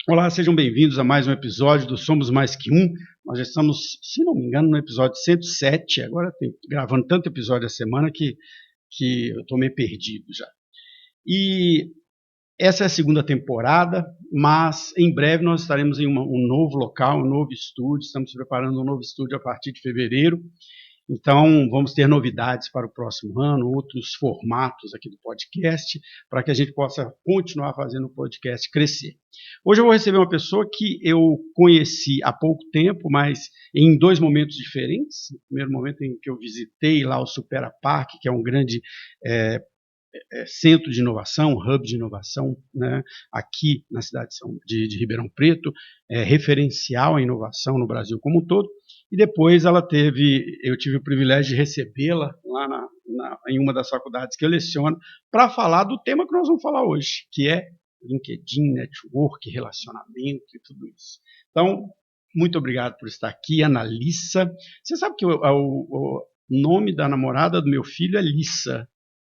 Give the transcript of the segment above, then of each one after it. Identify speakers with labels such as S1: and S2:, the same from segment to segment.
S1: Olá, sejam bem-vindos a mais um episódio do Somos Mais Que Um. Nós já estamos, se não me engano, no episódio 107. Agora gravando tanto episódio a semana que eu estou meio perdido já. E essa é a segunda temporada, mas em breve nós estaremos em um novo local, um novo estúdio. Estamos preparando um novo estúdio a partir de fevereiro. Então, vamos ter novidades para o próximo ano, outros formatos aqui do podcast, para que a gente possa continuar fazendo o podcast crescer. Hoje eu vou receber uma pessoa que eu conheci há pouco tempo, mas em dois momentos diferentes. No primeiro momento em que eu visitei lá o Supera Park, que é um grande centro de inovação, hub de inovação, né, aqui na cidade de Ribeirão Preto, referencial à inovação no Brasil como um todo. E depois eu tive o privilégio de recebê-la lá em uma das faculdades que eu leciono, para falar do tema que nós vamos falar hoje, que é LinkedIn, network, relacionamento e tudo isso. Então, muito obrigado por estar aqui, Analissa. Você sabe que o nome da namorada do meu filho é Lissa.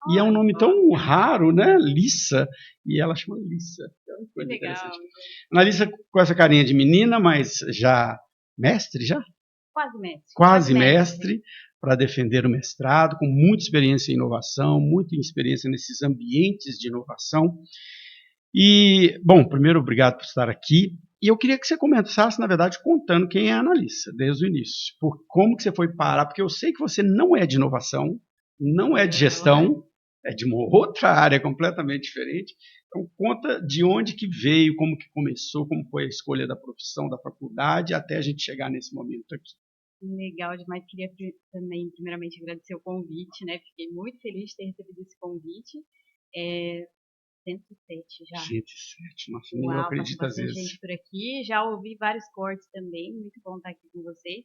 S1: E é um nome tão raro, né? Lissa. E ela chama Lissa. É uma coisa interessante. Analissa com essa carinha de menina, mas já mestre, já?
S2: Quase mestre.
S1: Quase mestre, para defender o mestrado, com muita experiência em inovação, muita experiência nesses ambientes de inovação. E, bom, primeiro, obrigado por estar aqui. E eu queria que você começasse, na verdade, contando quem é a Analissa, desde o início. Como que você foi parar, porque eu sei que você não é de inovação, não é de gestão, é de uma outra área completamente diferente. Então, conta de onde que veio, como que começou, como foi a escolha da profissão, da faculdade, até a gente chegar nesse momento aqui.
S2: Legal demais. Queria também, primeiramente, agradecer o convite, né? Fiquei muito feliz de ter recebido esse convite. 107 já.
S1: 107, nossa, nem eu
S2: Uau,
S1: acredito
S2: passou
S1: às
S2: bastante
S1: vezes.
S2: gente por aqui. Já ouvi vários cortes também. Muito bom estar aqui com vocês.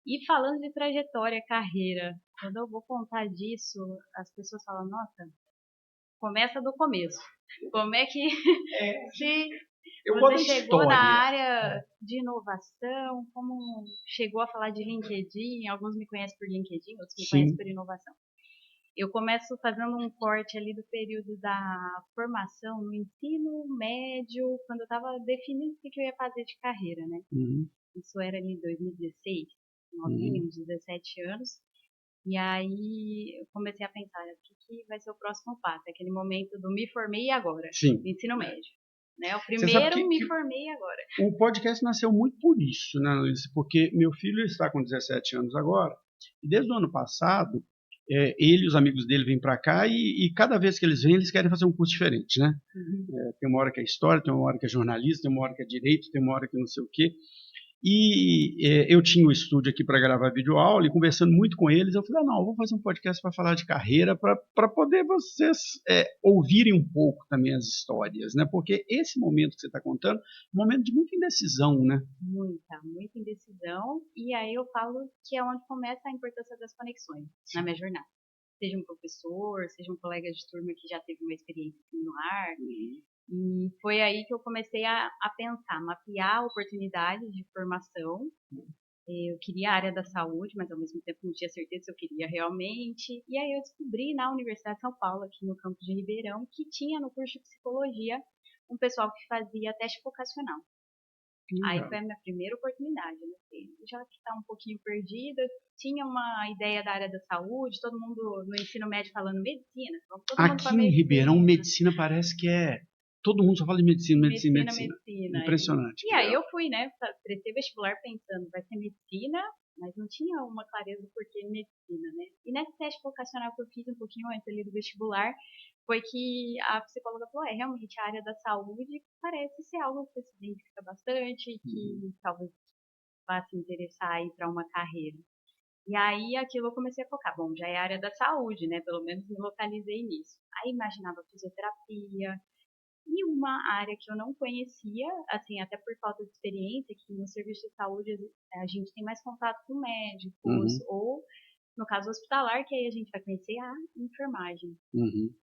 S2: E falando de trajetória, carreira, quando eu vou contar disso, as pessoas falam, nossa, começa do começo. Como é que você chegou na área de inovação? Como chegou a falar de LinkedIn? Alguns me conhecem por LinkedIn, outros me conhecem por inovação. Eu começo fazendo um corte ali do período da formação no ensino médio, quando eu estava definindo o que eu ia fazer de carreira, né? Isso era ali em 2016, novinho, uns 17 anos. E aí eu comecei a pensar, o que vai ser o próximo passo? Aquele momento do me formei e agora?
S1: Sim.
S2: Ensino médio. Né? O primeiro me formei agora.
S1: O podcast nasceu muito por isso, né, Luiz? Porque meu filho está com 17 anos agora, e desde o ano passado, ele e os amigos dele vêm para cá e cada vez que eles vêm, eles querem fazer um curso diferente, né? Tem uma hora que é história, tem uma hora que é jornalismo, tem uma hora que é direito, tem uma hora que não sei o quê. E eu tinha o estúdio aqui para gravar videoaula e conversando muito com eles, eu falei, não, eu vou fazer um podcast para falar de carreira, para poder vocês ouvirem um pouco também as histórias, né? Porque esse momento que você está contando é um momento de muita indecisão, né?
S2: Muita indecisão. E aí eu falo que é onde começa a importância das conexões na minha jornada. Seja um professor, seja um colega de turma que já teve uma experiência similar. E foi aí que eu comecei a pensar, mapear oportunidades de formação. Eu queria a área da saúde, mas ao mesmo tempo não tinha certeza se eu queria realmente. E aí eu descobri na Universidade de São Paulo, aqui no campus de Ribeirão, que tinha no curso de psicologia um pessoal que fazia teste vocacional. Aí foi a minha primeira oportunidade. Já que está um pouquinho perdida, tinha uma ideia da área da saúde, todo mundo no ensino médio falando medicina.
S1: Aqui em Ribeirão, medicina parece que todo mundo só fala de medicina. Impressionante.
S2: E aí eu fui, né? Prestei vestibular pensando, vai ser medicina, mas não tinha uma clareza do porquê medicina, né? E nesse teste vocacional que eu fiz um pouquinho antes ali do vestibular, foi que a psicóloga falou, realmente a área da saúde parece ser algo que você se identifica bastante, que talvez vá se interessar aí para uma carreira. E aí aquilo eu comecei a focar, bom, já é a área da saúde, né? Pelo menos me localizei nisso. Aí imaginava fisioterapia, e uma área que eu não conhecia, assim, até por falta de experiência, que no serviço de saúde a gente tem mais contato com médicos, ou no caso hospitalar, que aí a gente vai conhecer a enfermagem.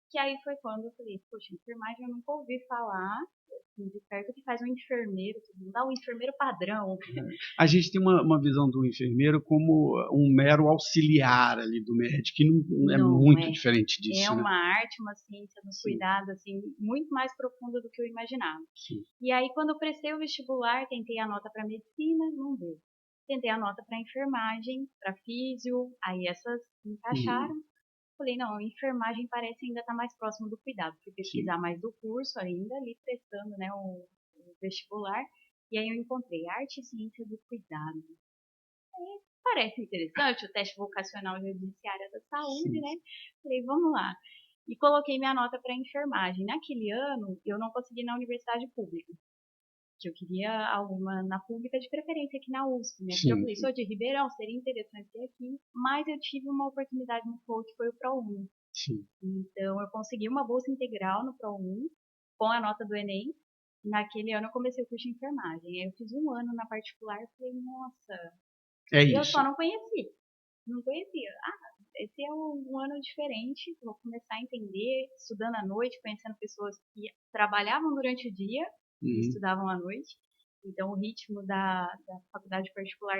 S2: Que aí foi quando eu falei, poxa, enfermagem eu nunca ouvi falar, assim, de perto, que faz um enfermeiro, não dá um enfermeiro padrão.
S1: A gente tem uma visão do enfermeiro como um mero auxiliar ali do médico, que não é
S2: Não
S1: muito
S2: é.
S1: diferente
S2: É
S1: disso, né?
S2: uma arte, uma ciência no
S1: Sim,
S2: cuidado, assim, muito mais profunda do que eu imaginava.
S1: sim.
S2: E aí, quando eu prestei o vestibular, tentei a nota para medicina, não deu. Tentei a nota para enfermagem, para físio, aí essas encaixaram. Falei, não, enfermagem parece ainda estar mais próximo do cuidado. Fui
S1: Sim.
S2: pesquisar mais do curso ainda, ali prestando, né, o vestibular. E aí eu encontrei arte e ciência do cuidado. Parece interessante, o teste vocacional judiciária da saúde,
S1: Sim.
S2: né? Falei, vamos lá. E coloquei minha nota para enfermagem. Naquele ano, eu não consegui na universidade pública, que eu queria alguma na pública, de preferência aqui na USP, né? Porque eu
S1: Sim,
S2: falei, sou de Ribeirão, seria interessante ter aqui, mas eu tive uma oportunidade no FOU, que foi o ProUni.
S1: sim.
S2: Então, eu consegui uma bolsa integral no ProUni, com a nota do Enem. Naquele ano, eu comecei o curso de enfermagem. Aí, eu fiz um ano na particular e falei, nossa,
S1: É
S2: eu
S1: isso.
S2: só não conheci. Não conhecia. Esse é um ano diferente, vou começar a entender, estudando à noite, conhecendo pessoas que trabalhavam durante o dia e
S1: Uhum.
S2: estudavam à noite. Então, o ritmo da faculdade particular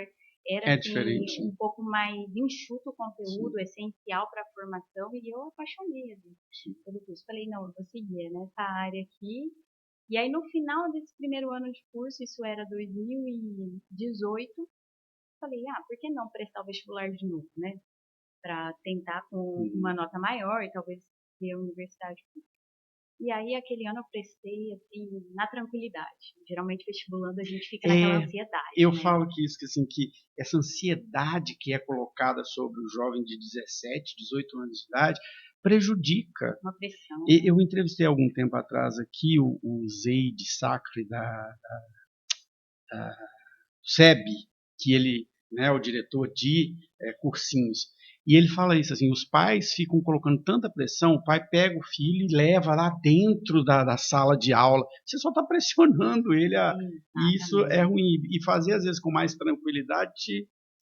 S2: era,
S1: É
S2: assim,
S1: diferente, né?
S2: um pouco mais enxuto o
S1: Sim,
S2: conteúdo, essencial para a formação, e eu apaixonei ali,
S1: sim.
S2: pelo curso. Falei, não, eu vou seguir nessa área aqui. E aí, no final desse primeiro ano de curso, isso era 2018, falei, por que não prestar o vestibular de novo, né? Para tentar com uma
S1: Uhum.
S2: nota maior e talvez ter a universidade pública. E aí, aquele ano eu prestei, assim, na tranquilidade. Geralmente, vestibulando, a gente fica naquela
S1: É,
S2: ansiedade,
S1: eu
S2: né?
S1: falo que isso, que, assim, que essa ansiedade que é colocada sobre o jovem de 17, 18 anos de idade prejudica.
S2: Uma pressão, né?
S1: Eu entrevistei algum tempo atrás aqui o Zaid Sacre da SEB, que ele, né, é o diretor de cursinhos. E ele fala isso, assim, os pais ficam colocando tanta pressão, o pai pega o filho e leva lá dentro da sala de aula. Você só está pressionando ele, e isso é
S2: Exatamente.
S1: ruim. E fazer, às vezes, com mais tranquilidade,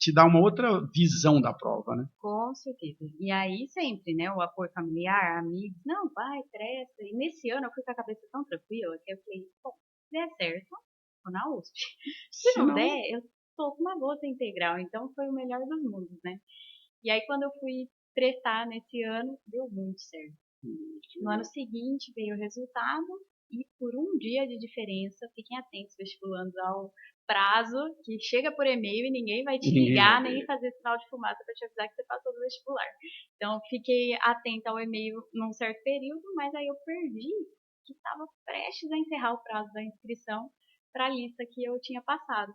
S1: te dá uma outra visão da prova, né?
S2: Com certeza. E aí, sempre, né? O apoio familiar, amigos. Não, vai, presta. E nesse ano, eu fui com a cabeça tão tranquila que eu falei, bom, se der certo, vou na USP. Se
S1: Se
S2: não
S1: não,
S2: der, eu tô com uma bolsa integral. Então, foi o melhor dos mundos, né? E aí, quando eu fui prestar nesse ano, deu muito certo. No ano seguinte veio o resultado e por um dia de diferença, fiquem atentos vestibulando ao prazo que chega por e-mail e ninguém vai te
S1: ninguém vai
S2: ligar nem
S1: ver.
S2: fazer sinal de fumaça para te avisar que você passou do vestibular. Então fiquei atenta ao e-mail num certo período, mas aí eu perdi que estava prestes a encerrar o prazo da inscrição para a lista que eu tinha passado.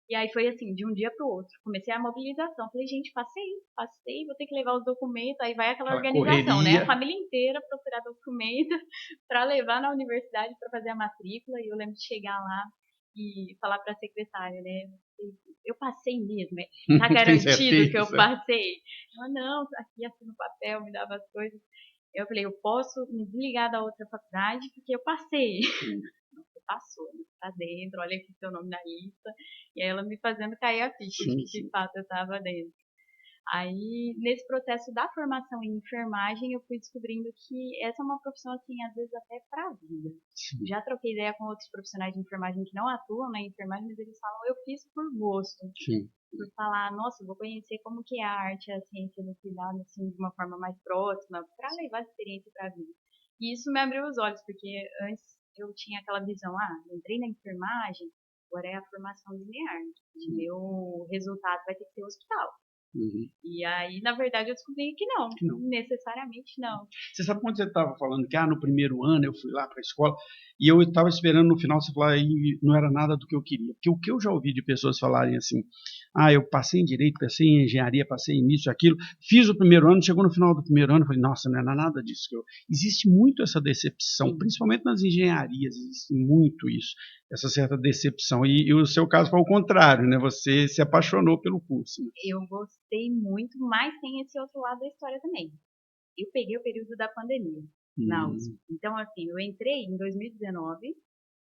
S2: E aí foi assim, de um dia para o outro. Comecei a mobilização. Falei, gente, passei, vou ter que levar os documentos. Aí vai aquela
S1: Aquela
S2: organização, né? A
S1: correria.
S2: família inteira procurar documento para levar na universidade para fazer a matrícula. E eu lembro de chegar lá e falar para a secretária, né? Eu passei mesmo, tá
S1: Tem
S2: garantido que eu
S1: certeza?
S2: passei? Ela, não, aqui assina o papel, me dava as coisas. Eu falei, eu posso me desligar da outra faculdade porque eu passei.
S1: Sim,
S2: Você passou, né? Tá dentro, olha aqui seu nome na lista. E aí ela me fazendo cair a ficha de
S1: sim,
S2: que de
S1: sim.
S2: fato eu estava dentro. Aí, nesse processo da formação em enfermagem, eu fui descobrindo que essa é uma profissão, assim, às vezes até para a vida.
S1: Sim,
S2: Já troquei ideia com outros profissionais de enfermagem que não atuam na enfermagem, mas eles falam, eu fiz por gosto.
S1: sim.
S2: Por falar, nossa, vou conhecer como que é a arte, a ciência do cuidado, assim, de uma forma mais próxima, para levar a experiência para a vida. E isso me abriu os olhos, porque antes eu tinha aquela visão, entrei na enfermagem, agora é a formação linear. Meu resultado vai ter que ser hospital.
S1: Uhum.
S2: E aí, na verdade, eu descobri que não,
S1: Que não.
S2: necessariamente não.
S1: Você sabe quando você estava falando que no primeiro ano eu fui lá para a escola e eu estava esperando no final você falar e não era nada do que eu queria. Porque o que eu já ouvi de pessoas falarem assim, eu passei em direito, passei em engenharia, passei nisso, aquilo, fiz o primeiro ano, chegou no final do primeiro ano, falei, nossa, não era nada disso. Existe muito essa decepção,
S2: Sim,
S1: principalmente nas engenharias, existe muito isso, essa certa decepção. E o seu caso foi o contrário, né? Você se apaixonou pelo curso. Né?
S2: eu gostei muito, mas tem esse outro lado da história também. Eu peguei o período da pandemia na USP. Então, assim, eu entrei em 2019,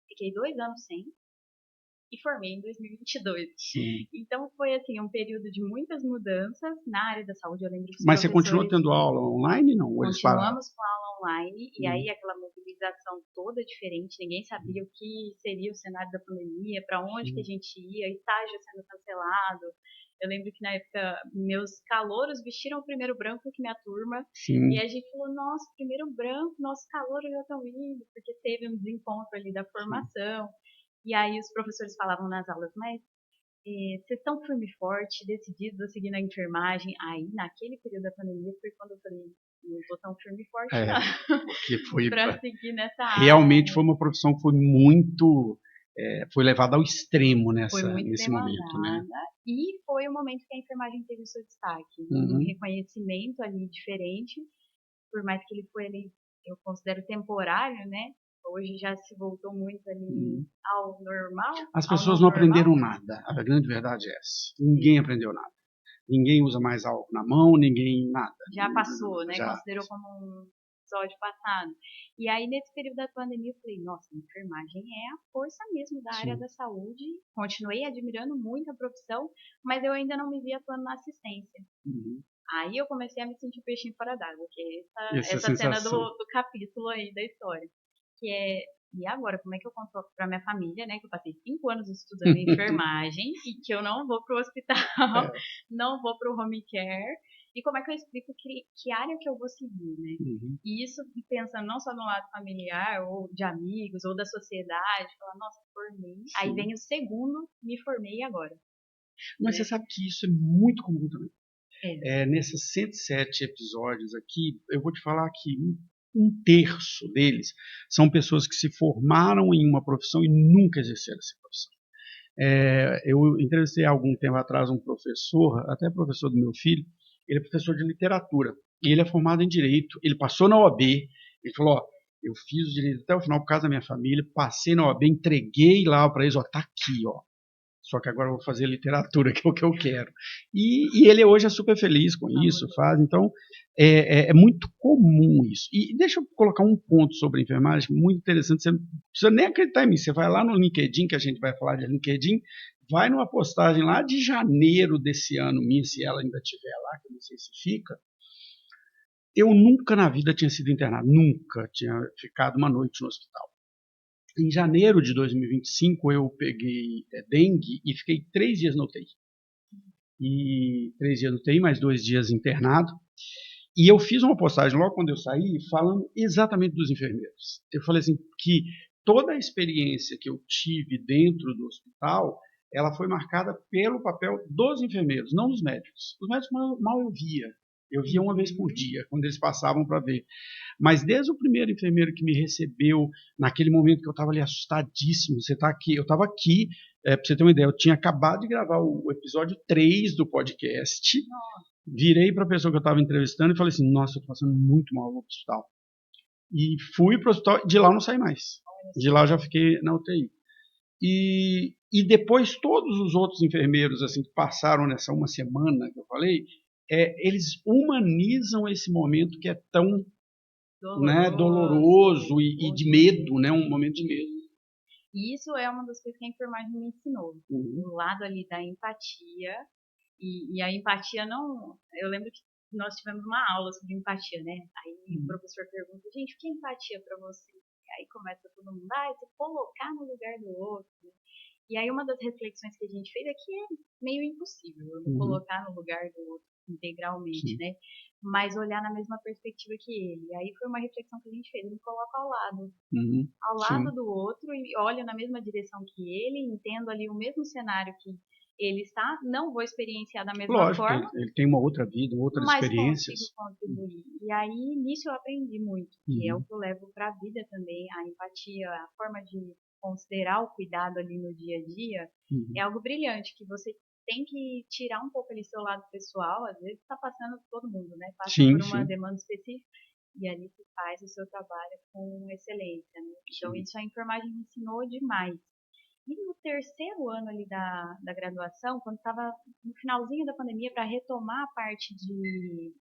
S2: fiquei 2 anos sem e formei em 2022.
S1: Sim.
S2: Então, foi, assim, um período de muitas mudanças na área da saúde. Eu lembro que os
S1: Mas você continuou
S2: professores
S1: tendo aula online, não? Ou eles pararam?
S2: continuamos com a aula online, e aí aquela mobilização toda diferente, ninguém sabia o que seria o cenário da pandemia, para onde que a gente ia, estágio sendo cancelado. Eu lembro que na época meus calouros vestiram o primeiro branco que minha turma,
S1: Sim.
S2: e a gente falou, nossa, primeiro branco, nossos calouros já estão indo, porque teve um desencontro ali da formação. E aí os professores falavam nas aulas, mas vocês estão firme e forte, decididos a seguir na enfermagem. Aí, naquele período da pandemia, foi quando eu falei, não tô tão firme e forte, não.
S1: Porque foi
S2: para seguir nessa área.
S1: realmente foi uma profissão que foi muito foi levada ao extremo
S2: Foi muito
S1: nesse momento, né?
S2: E foi o momento que a enfermagem teve o seu destaque, um reconhecimento ali diferente, por mais que ele foi ali, eu considero temporário, né? Hoje já se voltou muito ali ao normal.
S1: As pessoas não aprenderam nada. A grande verdade é essa. Ninguém aprendeu nada. Ninguém usa mais álcool na mão, ninguém nada.
S2: Já passou, né?
S1: Já.
S2: Considerou como um episódio passado. E aí, nesse período da pandemia, eu falei, nossa, a enfermagem é a força mesmo da área da saúde. Continuei admirando muito a profissão, mas eu ainda não me via atuando na assistência. Aí eu comecei a me sentir peixinho fora d'água, que é essa cena do capítulo aí da história. Que é, e agora, como é que eu conto pra minha família, né? Que eu passei 5 anos estudando enfermagem e que eu não vou pro hospital, não vou pro home care. E como é que eu explico que área que eu vou seguir, né? E isso pensando não só no lado familiar, ou de amigos, ou da sociedade, falar, nossa, formei. Sim. Aí vem o segundo, me formei agora.
S1: Mas você sabe que isso é muito comum também. Nesses 107 episódios aqui, eu vou te falar que um terço deles são pessoas que se formaram em uma profissão e nunca exerceram essa profissão. Eu entrevistei há algum tempo atrás um professor, até professor do meu filho, ele é professor de literatura, e ele é formado em Direito, ele passou na OAB, ele falou, ó, eu fiz o Direito até o final por causa da minha família, passei na OAB, entreguei lá para eles, ó, tá aqui, ó. Só que agora eu vou fazer literatura, que é o que eu quero. E ele hoje é super feliz com isso, faz. Então, é muito comum isso. E deixa eu colocar um ponto sobre a enfermagem muito interessante. Você não precisa nem acreditar em mim. Você vai lá no LinkedIn, que a gente vai falar de LinkedIn, vai numa postagem lá de janeiro desse ano, minha, se ela ainda estiver lá, que eu não sei se fica. Eu nunca na vida tinha sido internado, nunca tinha ficado uma noite no hospital. Em janeiro de 2025, eu peguei dengue e fiquei 3 dias no UTI. E 3 dias no UTI, mais 2 dias internado. E eu fiz uma postagem logo quando eu saí, falando exatamente dos enfermeiros. Eu falei assim, que toda a experiência que eu tive dentro do hospital, ela foi marcada pelo papel dos enfermeiros, não dos médicos. Os médicos mal eu via. Eu via uma vez por dia, quando eles passavam para ver. Mas desde o primeiro enfermeiro que me recebeu, naquele momento que eu estava ali assustadíssimo, você está aqui, eu estava aqui, para você ter uma ideia, eu tinha acabado de gravar o episódio 3 do podcast, virei para a pessoa que eu estava entrevistando e falei assim, nossa, eu estou passando muito mal no hospital. E fui para o hospital, de lá eu não saí mais. De lá eu já fiquei na UTI. E depois todos os outros enfermeiros assim que passaram nessa uma semana que eu falei, eles humanizam esse momento que é tão doloroso e de medo, né? Um momento de medo.
S2: E isso é uma das coisas que a enfermagem me ensinou. O lado ali da empatia. E a empatia não... Eu lembro que nós tivemos uma aula sobre empatia, né? Aí o professor pergunta, gente, o que é empatia para você? Aí começa todo mundo, se colocar no lugar do outro, né? E aí uma das reflexões que a gente fez é que é meio impossível eu me colocar no lugar do outro integralmente, né? Mas olhar na mesma perspectiva que ele. E aí foi uma reflexão que a gente fez, eu me coloco ao lado do outro e olho na mesma direção que ele, entendo ali o mesmo cenário que ele está, não vou experienciar da mesma forma.
S1: Ele tem uma outra vida, outras experiências.
S2: Mas consigo contribuir. E aí, nisso eu aprendi muito, que é o que eu levo para a vida também, a empatia, a forma de considerar o cuidado ali no dia a dia, é algo brilhante, que você tem que tirar um pouco ali seu lado pessoal, às vezes está passando por todo mundo, né? Passa por uma demanda específica e ali você faz o seu trabalho com excelência, né? Então isso a enfermagem me ensinou demais. E no terceiro ano ali da graduação, quando estava no finalzinho da pandemia, para retomar a parte de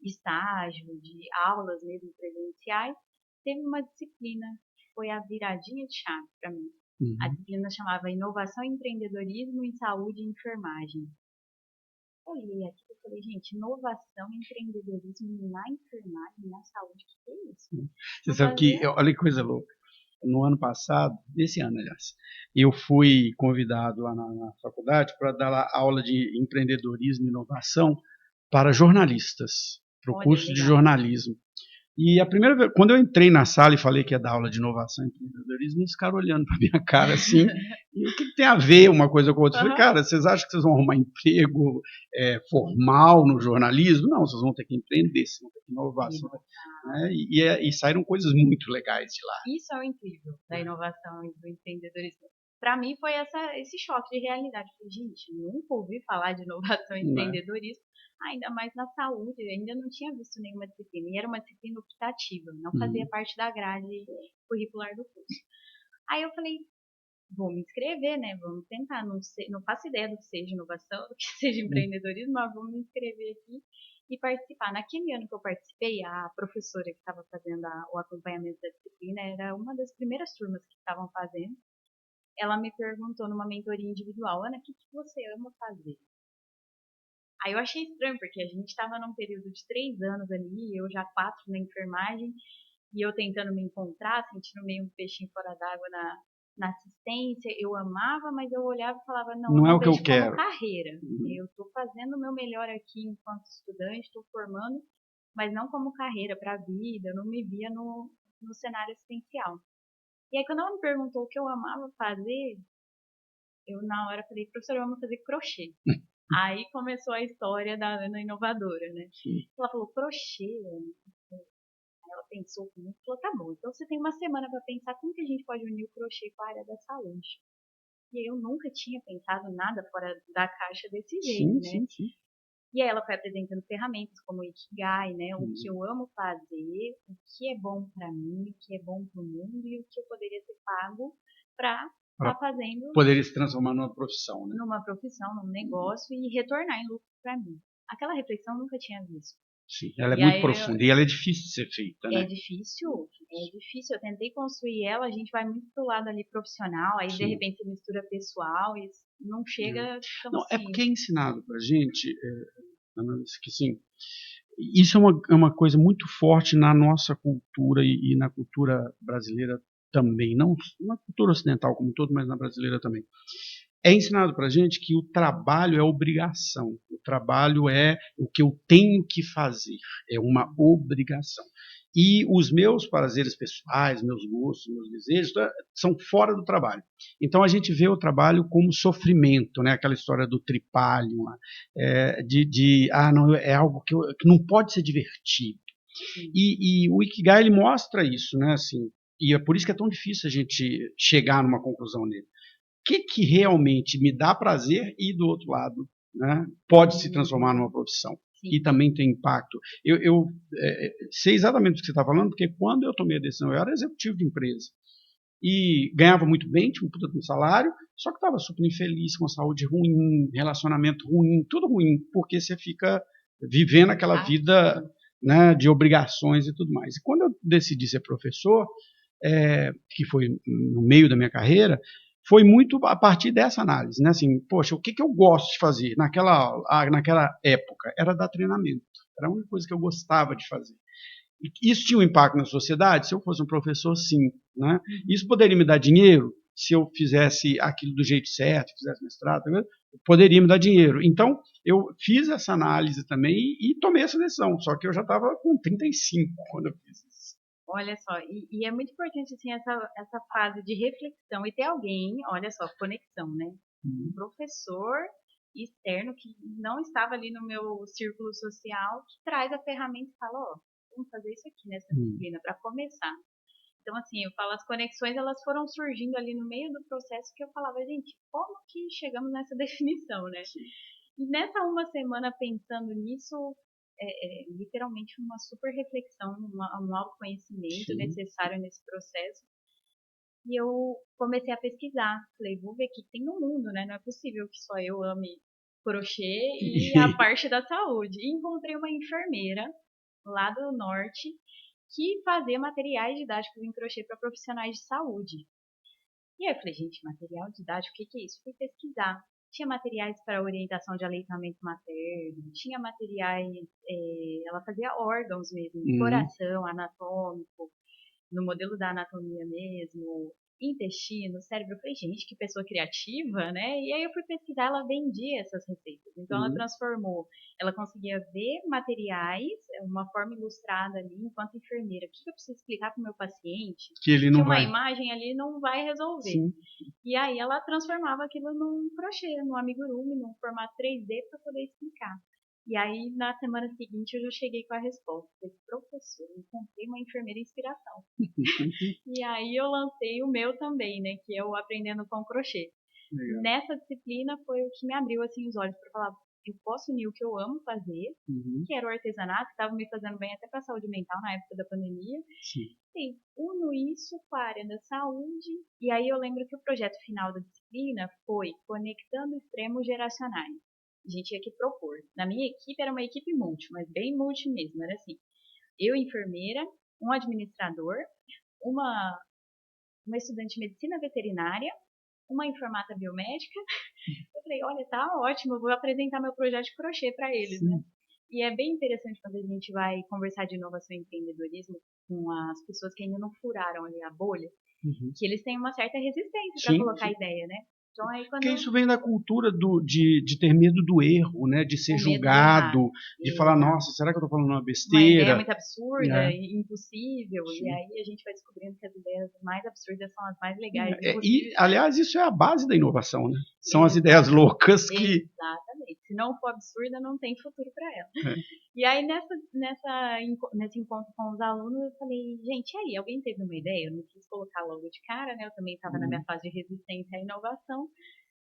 S2: estágio, de aulas mesmo presenciais, teve uma disciplina que foi a viradinha de chave para mim. A disciplina chamava Inovação e Empreendedorismo em Saúde e Enfermagem. olhei aqui e falei, gente, inovação, empreendedorismo na enfermagem, na saúde, o que é isso?
S1: Você
S2: Não
S1: sabe que,
S2: fazia.
S1: olha que coisa louca. No ano passado, esse ano, aliás, eu fui convidado lá na faculdade para dar lá aula de empreendedorismo e inovação para jornalistas, para o
S2: Olha,
S1: curso de
S2: legal.
S1: jornalismo. E a primeira vez, quando eu entrei na sala e falei que ia dar aula de inovação e empreendedorismo, eles ficaram olhando para minha cara assim, e o que tem a ver uma coisa com a outra? Eu falei,
S2: Aham.
S1: cara, vocês acham que vocês vão arrumar emprego formal no jornalismo? Não, vocês vão ter que empreender, vocês vão ter que inovar. Né? E saíram coisas muito legais de lá.
S2: Isso é o incrível da inovação e do empreendedorismo. Para mim foi esse choque de realidade. Falei, gente, nunca ouvi falar de inovação e
S1: Né?
S2: empreendedorismo, ainda mais na saúde. Eu ainda não tinha visto nenhuma disciplina. E era uma disciplina optativa, não fazia parte da grade curricular do curso. Aí eu falei, vou me inscrever, né? Vamos tentar. Não, sei, não faço ideia do que seja inovação, do que seja empreendedorismo, mas vou me inscrever aqui e participar. Naquele ano que eu participei, a professora que estava fazendo o acompanhamento da disciplina era uma das primeiras turmas que estavam fazendo. Ela me perguntou numa mentoria individual, Ana, o que você ama fazer? Aí eu achei estranho, porque a gente estava num período de 3 anos ali, eu já 4 na enfermagem, e eu tentando me encontrar, sentindo meio um peixinho fora d'água na assistência. Eu amava, mas eu olhava e falava, não, eu
S1: Não é
S2: não
S1: o que eu
S2: vejo como
S1: quero.
S2: carreira. Eu estou fazendo o meu melhor aqui enquanto estudante, estou formando, mas não como carreira para a vida, eu não me via no cenário assistencial. E aí quando ela me perguntou o que eu amava fazer, eu na hora falei, professora, eu amo fazer crochê. Aí começou a história da Ana inovadora, né? Ela falou, crochê, ela pensou comigo e falou, tá bom, então você tem uma semana para pensar como que a gente pode unir o crochê com a área da saúde. E eu nunca tinha pensado nada fora da caixa desse jeito,
S1: Sim,
S2: né?
S1: sim, sim.
S2: E aí ela foi apresentando ferramentas como o Ikigai, né? O que eu amo fazer, o que é bom para mim, o que é bom para o mundo e o que eu poderia ser pago para estar
S1: Para
S2: fazendo
S1: poder se transformar numa profissão, né?
S2: numa profissão, num negócio e retornar em lucro para mim. Aquela reflexão eu nunca tinha visto.
S1: Sim, ela é
S2: E
S1: muito
S2: aí
S1: profunda e ela é difícil de ser feita,
S2: é
S1: né?
S2: difícil, é difícil. Eu tentei construir ela, a gente vai muito pro lado ali profissional, aí de
S1: Sim.
S2: repente você mistura pessoal e não chega tão
S1: Não, é porque é
S2: simples.
S1: ensinado para gente, que sim, isso é uma coisa muito forte na nossa cultura e na cultura brasileira também, não na cultura ocidental como um todo, mas na brasileira também. É ensinado para gente que o trabalho é obrigação, o trabalho é o que eu tenho que fazer, é uma obrigação. E os meus prazeres pessoais, meus gostos, meus desejos são fora do trabalho. Então a gente vê o trabalho como sofrimento, né? Aquela história do tripalium, não, é algo que não pode ser divertido. E o Ikigai ele mostra isso, né? Assim, e é por isso que é tão difícil a gente chegar numa conclusão nele. O que realmente me dá prazer e do outro lado, né, pode se transformar numa profissão e
S2: Sim.
S1: também tem impacto. Eu sei exatamente o que você está falando, porque quando eu tomei a decisão, eu era executivo de empresa e ganhava muito bem, tinha um puta de um salário, só que estava super infeliz, com saúde ruim, relacionamento ruim, tudo ruim, porque você fica vivendo aquela vida, né, de obrigações e tudo mais. E quando eu decidi ser professor, que foi no meio da minha carreira, foi muito a partir dessa análise, né? Assim, poxa, o que eu gosto de fazer naquela época? Era dar treinamento. Era a única coisa que eu gostava de fazer. E isso tinha um impacto na sociedade? Se eu fosse um professor, sim. Né? Isso poderia me dar dinheiro? Se eu fizesse aquilo do jeito certo, fizesse mestrado, poderia me dar dinheiro. Então, eu fiz essa análise também e tomei essa decisão. Só que eu já estava com 35 quando eu fiz isso.
S2: Olha só, e é muito importante assim essa fase de reflexão e ter alguém, olha só, conexão, né? Um professor externo que não estava ali no meu círculo social, que traz a ferramenta e fala, ó, vamos fazer isso aqui nessa disciplina para começar. Então, assim, eu falo, as conexões elas foram surgindo ali no meio do processo que eu falava, gente, como que chegamos nessa definição, né? E nessa uma semana pensando nisso, literalmente uma super reflexão, um autoconhecimento necessário nesse processo. E eu comecei a pesquisar. Falei, vou ver o que tem no mundo, né? Não é possível que só eu ame crochê e a parte da saúde. E encontrei uma enfermeira lá do norte que fazia materiais didáticos em crochê para profissionais de saúde. E aí eu falei, gente, material didático, o que é isso? Fui pesquisar. tinha materiais para orientação de aleitamento materno, tinha materiais, ela fazia órgãos mesmo, coração, anatômico, no modelo da anatomia mesmo, intestino, cérebro. Eu falei, gente, que pessoa criativa, né? E aí eu fui pesquisar, ela vendia essas receitas. Então ela transformou, ela conseguia ver materiais, uma forma ilustrada ali, enquanto enfermeira. O que eu preciso explicar para o meu paciente?
S1: Que ele não
S2: uma
S1: vai.
S2: imagem ali não vai resolver.
S1: Sim.
S2: E aí ela transformava aquilo num crochê, num amigurumi, num formato 3D para poder explicar. E aí, na semana seguinte, eu já cheguei com a resposta. Falei, professor, encontrei uma enfermeira inspiração. E aí eu lancei o meu também, né? Que é o Aprendendo com Crochê. Legal. Nessa disciplina foi o que me abriu assim os olhos para falar, eu posso unir o que eu amo fazer, que era o artesanato, que estava me fazendo bem até para a saúde mental na época da pandemia.
S1: Sim.
S2: E uno isso com a área da saúde. E aí eu lembro que o projeto final da disciplina foi Conectando Extremos Geracionais. A gente tinha que propor. Na minha equipe era uma equipe multi, mas bem multi mesmo. Era assim, eu enfermeira, um administrador, uma estudante de medicina veterinária, uma informata biomédica. Eu falei, olha, tá ótimo, eu vou apresentar meu projeto de crochê para eles, né? E é bem interessante quando a gente vai conversar de inovação e empreendedorismo com as pessoas que ainda não furaram ali a bolha, que eles têm uma certa resistência para colocar ideia, né? Então, aí,
S1: porque isso vem da cultura de ter medo do erro, né? De ser julgado, de falar, nossa, será que eu estou falando uma besteira?
S2: Uma ideia muito absurda, impossível. Sim. E aí a gente vai descobrindo que as ideias mais absurdas são as mais legais.
S1: E, aliás, isso é a base da inovação, né? São as ideias loucas que...
S2: Exatamente. Se não for absurda, não tem futuro para ela. E aí, nesse encontro com os alunos, eu falei, gente, e aí, alguém teve uma ideia? Eu não quis colocar logo de cara, né? Eu também estava na minha fase de resistência à inovação.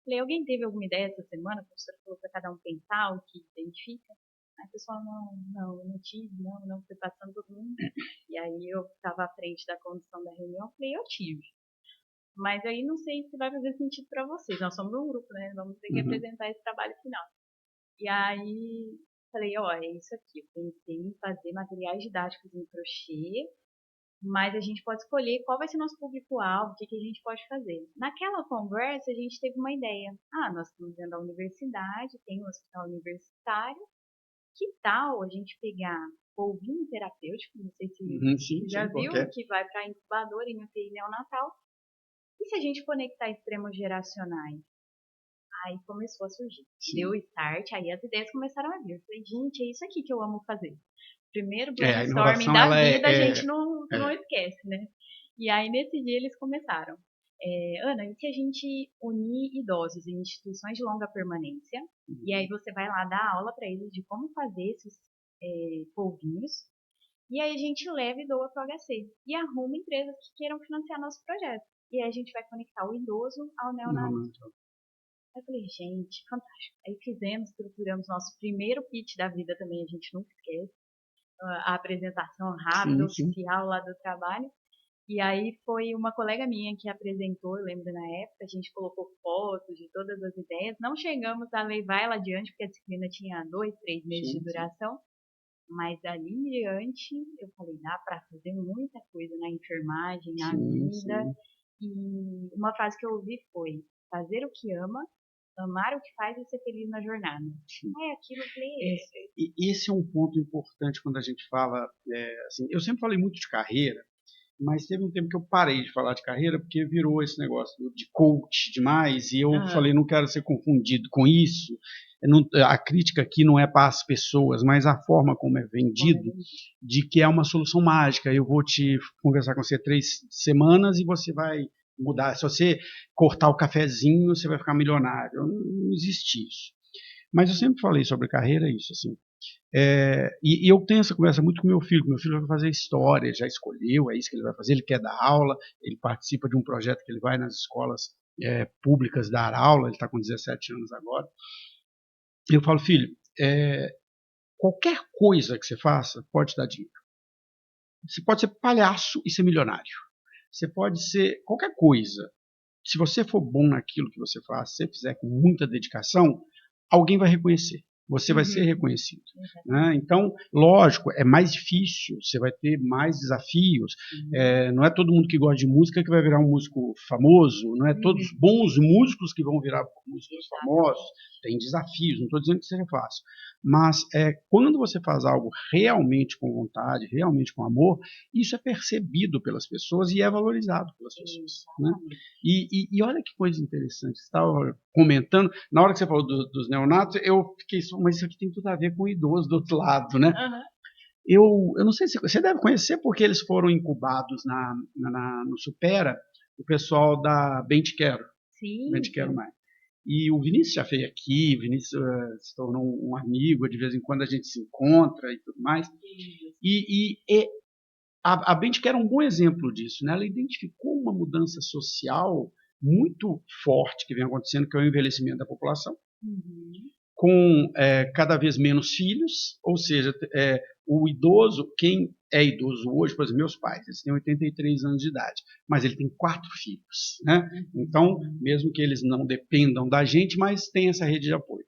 S2: Falei, alguém teve alguma ideia essa semana? A professora falou para cada um pensar o que identifica. Aí o pessoal, não tive, não, foi passando todo mundo. E aí eu estava à frente da condução da reunião, falei, eu tive. Mas aí não sei se vai fazer sentido para vocês. Nós somos um grupo, né? Vamos ter que apresentar esse trabalho final. E aí falei, é isso aqui. Eu pensei em fazer materiais didáticos em crochê, mas a gente pode escolher qual vai ser nosso público-alvo, o que a gente pode fazer. Naquela conversa, a gente teve uma ideia. Nós estamos dentro da universidade, tem um hospital universitário. Que tal a gente pegar polvinho terapêutico, não sei se você já viu, que vai para incubadora em UTI neonatal. E se a gente conectar extremos geracionais? Aí começou a surgir. Deu start, aí as ideias começaram a vir. Eu falei, gente, é isso aqui que eu amo fazer. Primeiro brainstorming da vida, a gente não esquece, né? E aí nesse dia eles começaram. Ana, e se a gente unir idosos em instituições de longa permanência, e aí você vai lá dar aula para eles de como fazer esses polvinhos, e aí a gente leva e doa para o HC, e arruma empresas que queiram financiar nosso projeto. E aí a gente vai conectar o idoso ao neonato. Eu falei, gente, fantástico. Aí estruturamos nosso primeiro pitch da vida também, a gente nunca esquece. A apresentação rápida, oficial lá do trabalho. E aí foi uma colega minha que apresentou, eu lembro na época, a gente colocou fotos de todas as ideias. Não chegamos a levar ela adiante, porque a disciplina tinha 2, 3 meses de duração. Mas dali em diante, eu falei, dá para fazer muita coisa na enfermagem, na vida. E uma frase que eu ouvi foi, fazer o que ama, amar o que faz e ser feliz na jornada. Aquilo, eu falei,
S1: esse é um ponto importante quando a gente fala, assim, eu sempre falei muito de carreira, mas teve um tempo que eu parei de falar de carreira porque virou esse negócio de coach demais e eu falei, não quero ser confundido com isso. A crítica aqui não é para as pessoas, mas a forma como é vendido, de que é uma solução mágica. Eu vou te conversar com você 3 semanas e você vai mudar. Se você cortar o cafezinho, você vai ficar milionário. Não existe isso. Mas eu sempre falei sobre carreira, isso assim. E eu tenho essa conversa muito com meu filho. Meu filho vai fazer história, ele já escolheu, é isso que ele vai fazer. Ele quer dar aula, ele participa de um projeto que ele vai nas escolas públicas dar aula. Ele está com 17 anos agora. Eu falo, filho, qualquer coisa que você faça pode dar dinheiro. Você pode ser palhaço e ser milionário. Você pode ser qualquer coisa. Se você for bom naquilo que você faz, se você fizer com muita dedicação, alguém vai reconhecer. você vai ser reconhecido. Né? Então, lógico, é mais difícil, você vai ter mais desafios. Não é todo mundo que gosta de música que vai virar um músico famoso, não é todos os bons músicos que vão virar músicos famosos. Tem desafios, não estou dizendo que seja fácil. Mas quando você faz algo realmente com vontade, realmente com amor, isso é percebido pelas pessoas e é valorizado pelas pessoas. Né? E olha que coisa interessante, você estava comentando, na hora que você falou dos neonatos, eu fiquei, mas isso aqui tem tudo a ver com o idoso do outro lado, né? Eu não sei se você deve conhecer, porque eles foram incubados no Supera, o pessoal da Bem Te Quero.
S2: Sim.
S1: Bem Te Quero Mais. E o Vinícius já veio aqui, o Vinícius se tornou um amigo, de vez em quando a gente se encontra e tudo mais. E a Bem Te Quero é um bom exemplo disso, né? Ela identificou uma mudança social muito forte que vem acontecendo, que é o envelhecimento da população, com cada vez menos filhos, ou seja, o idoso, quem é idoso hoje, por exemplo, meus pais, eles têm 83 anos de idade, mas ele tem 4 filhos, né? Então, mesmo que eles não dependam da gente, mas tem essa rede de apoio.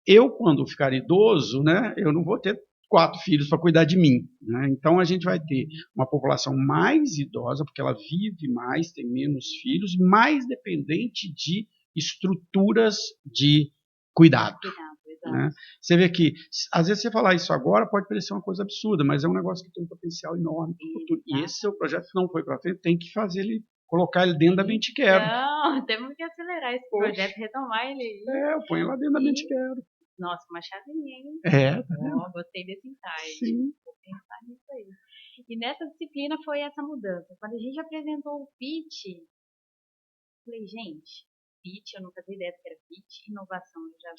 S1: Eu, quando ficar idoso, né, eu não vou ter 4 filhos para cuidar de mim, né? Então, a gente vai ter uma população mais idosa, porque ela vive mais, tem menos filhos, mais dependente de estruturas de cuidado. Né? Você vê que, às vezes, você falar isso agora pode parecer uma coisa absurda, mas é um negócio que tem um potencial enorme para o futuro. E esse seu projeto não foi para frente, tem que fazer ele, colocar ele dentro da Bem Te Quero.
S2: Não, temos que acelerar esse projeto, retomar ele.
S1: Eu ponho lá dentro da Bem Te Quero.
S2: Nossa, uma chavinha, hein?
S1: Tá
S2: gostei desse insight.
S1: Sim.
S2: Vou pensar nisso aí. E nessa disciplina foi essa mudança. Quando a gente apresentou o pitch, falei, gente, pitch, eu não fazia ideia do que era pitch, inovação, eu já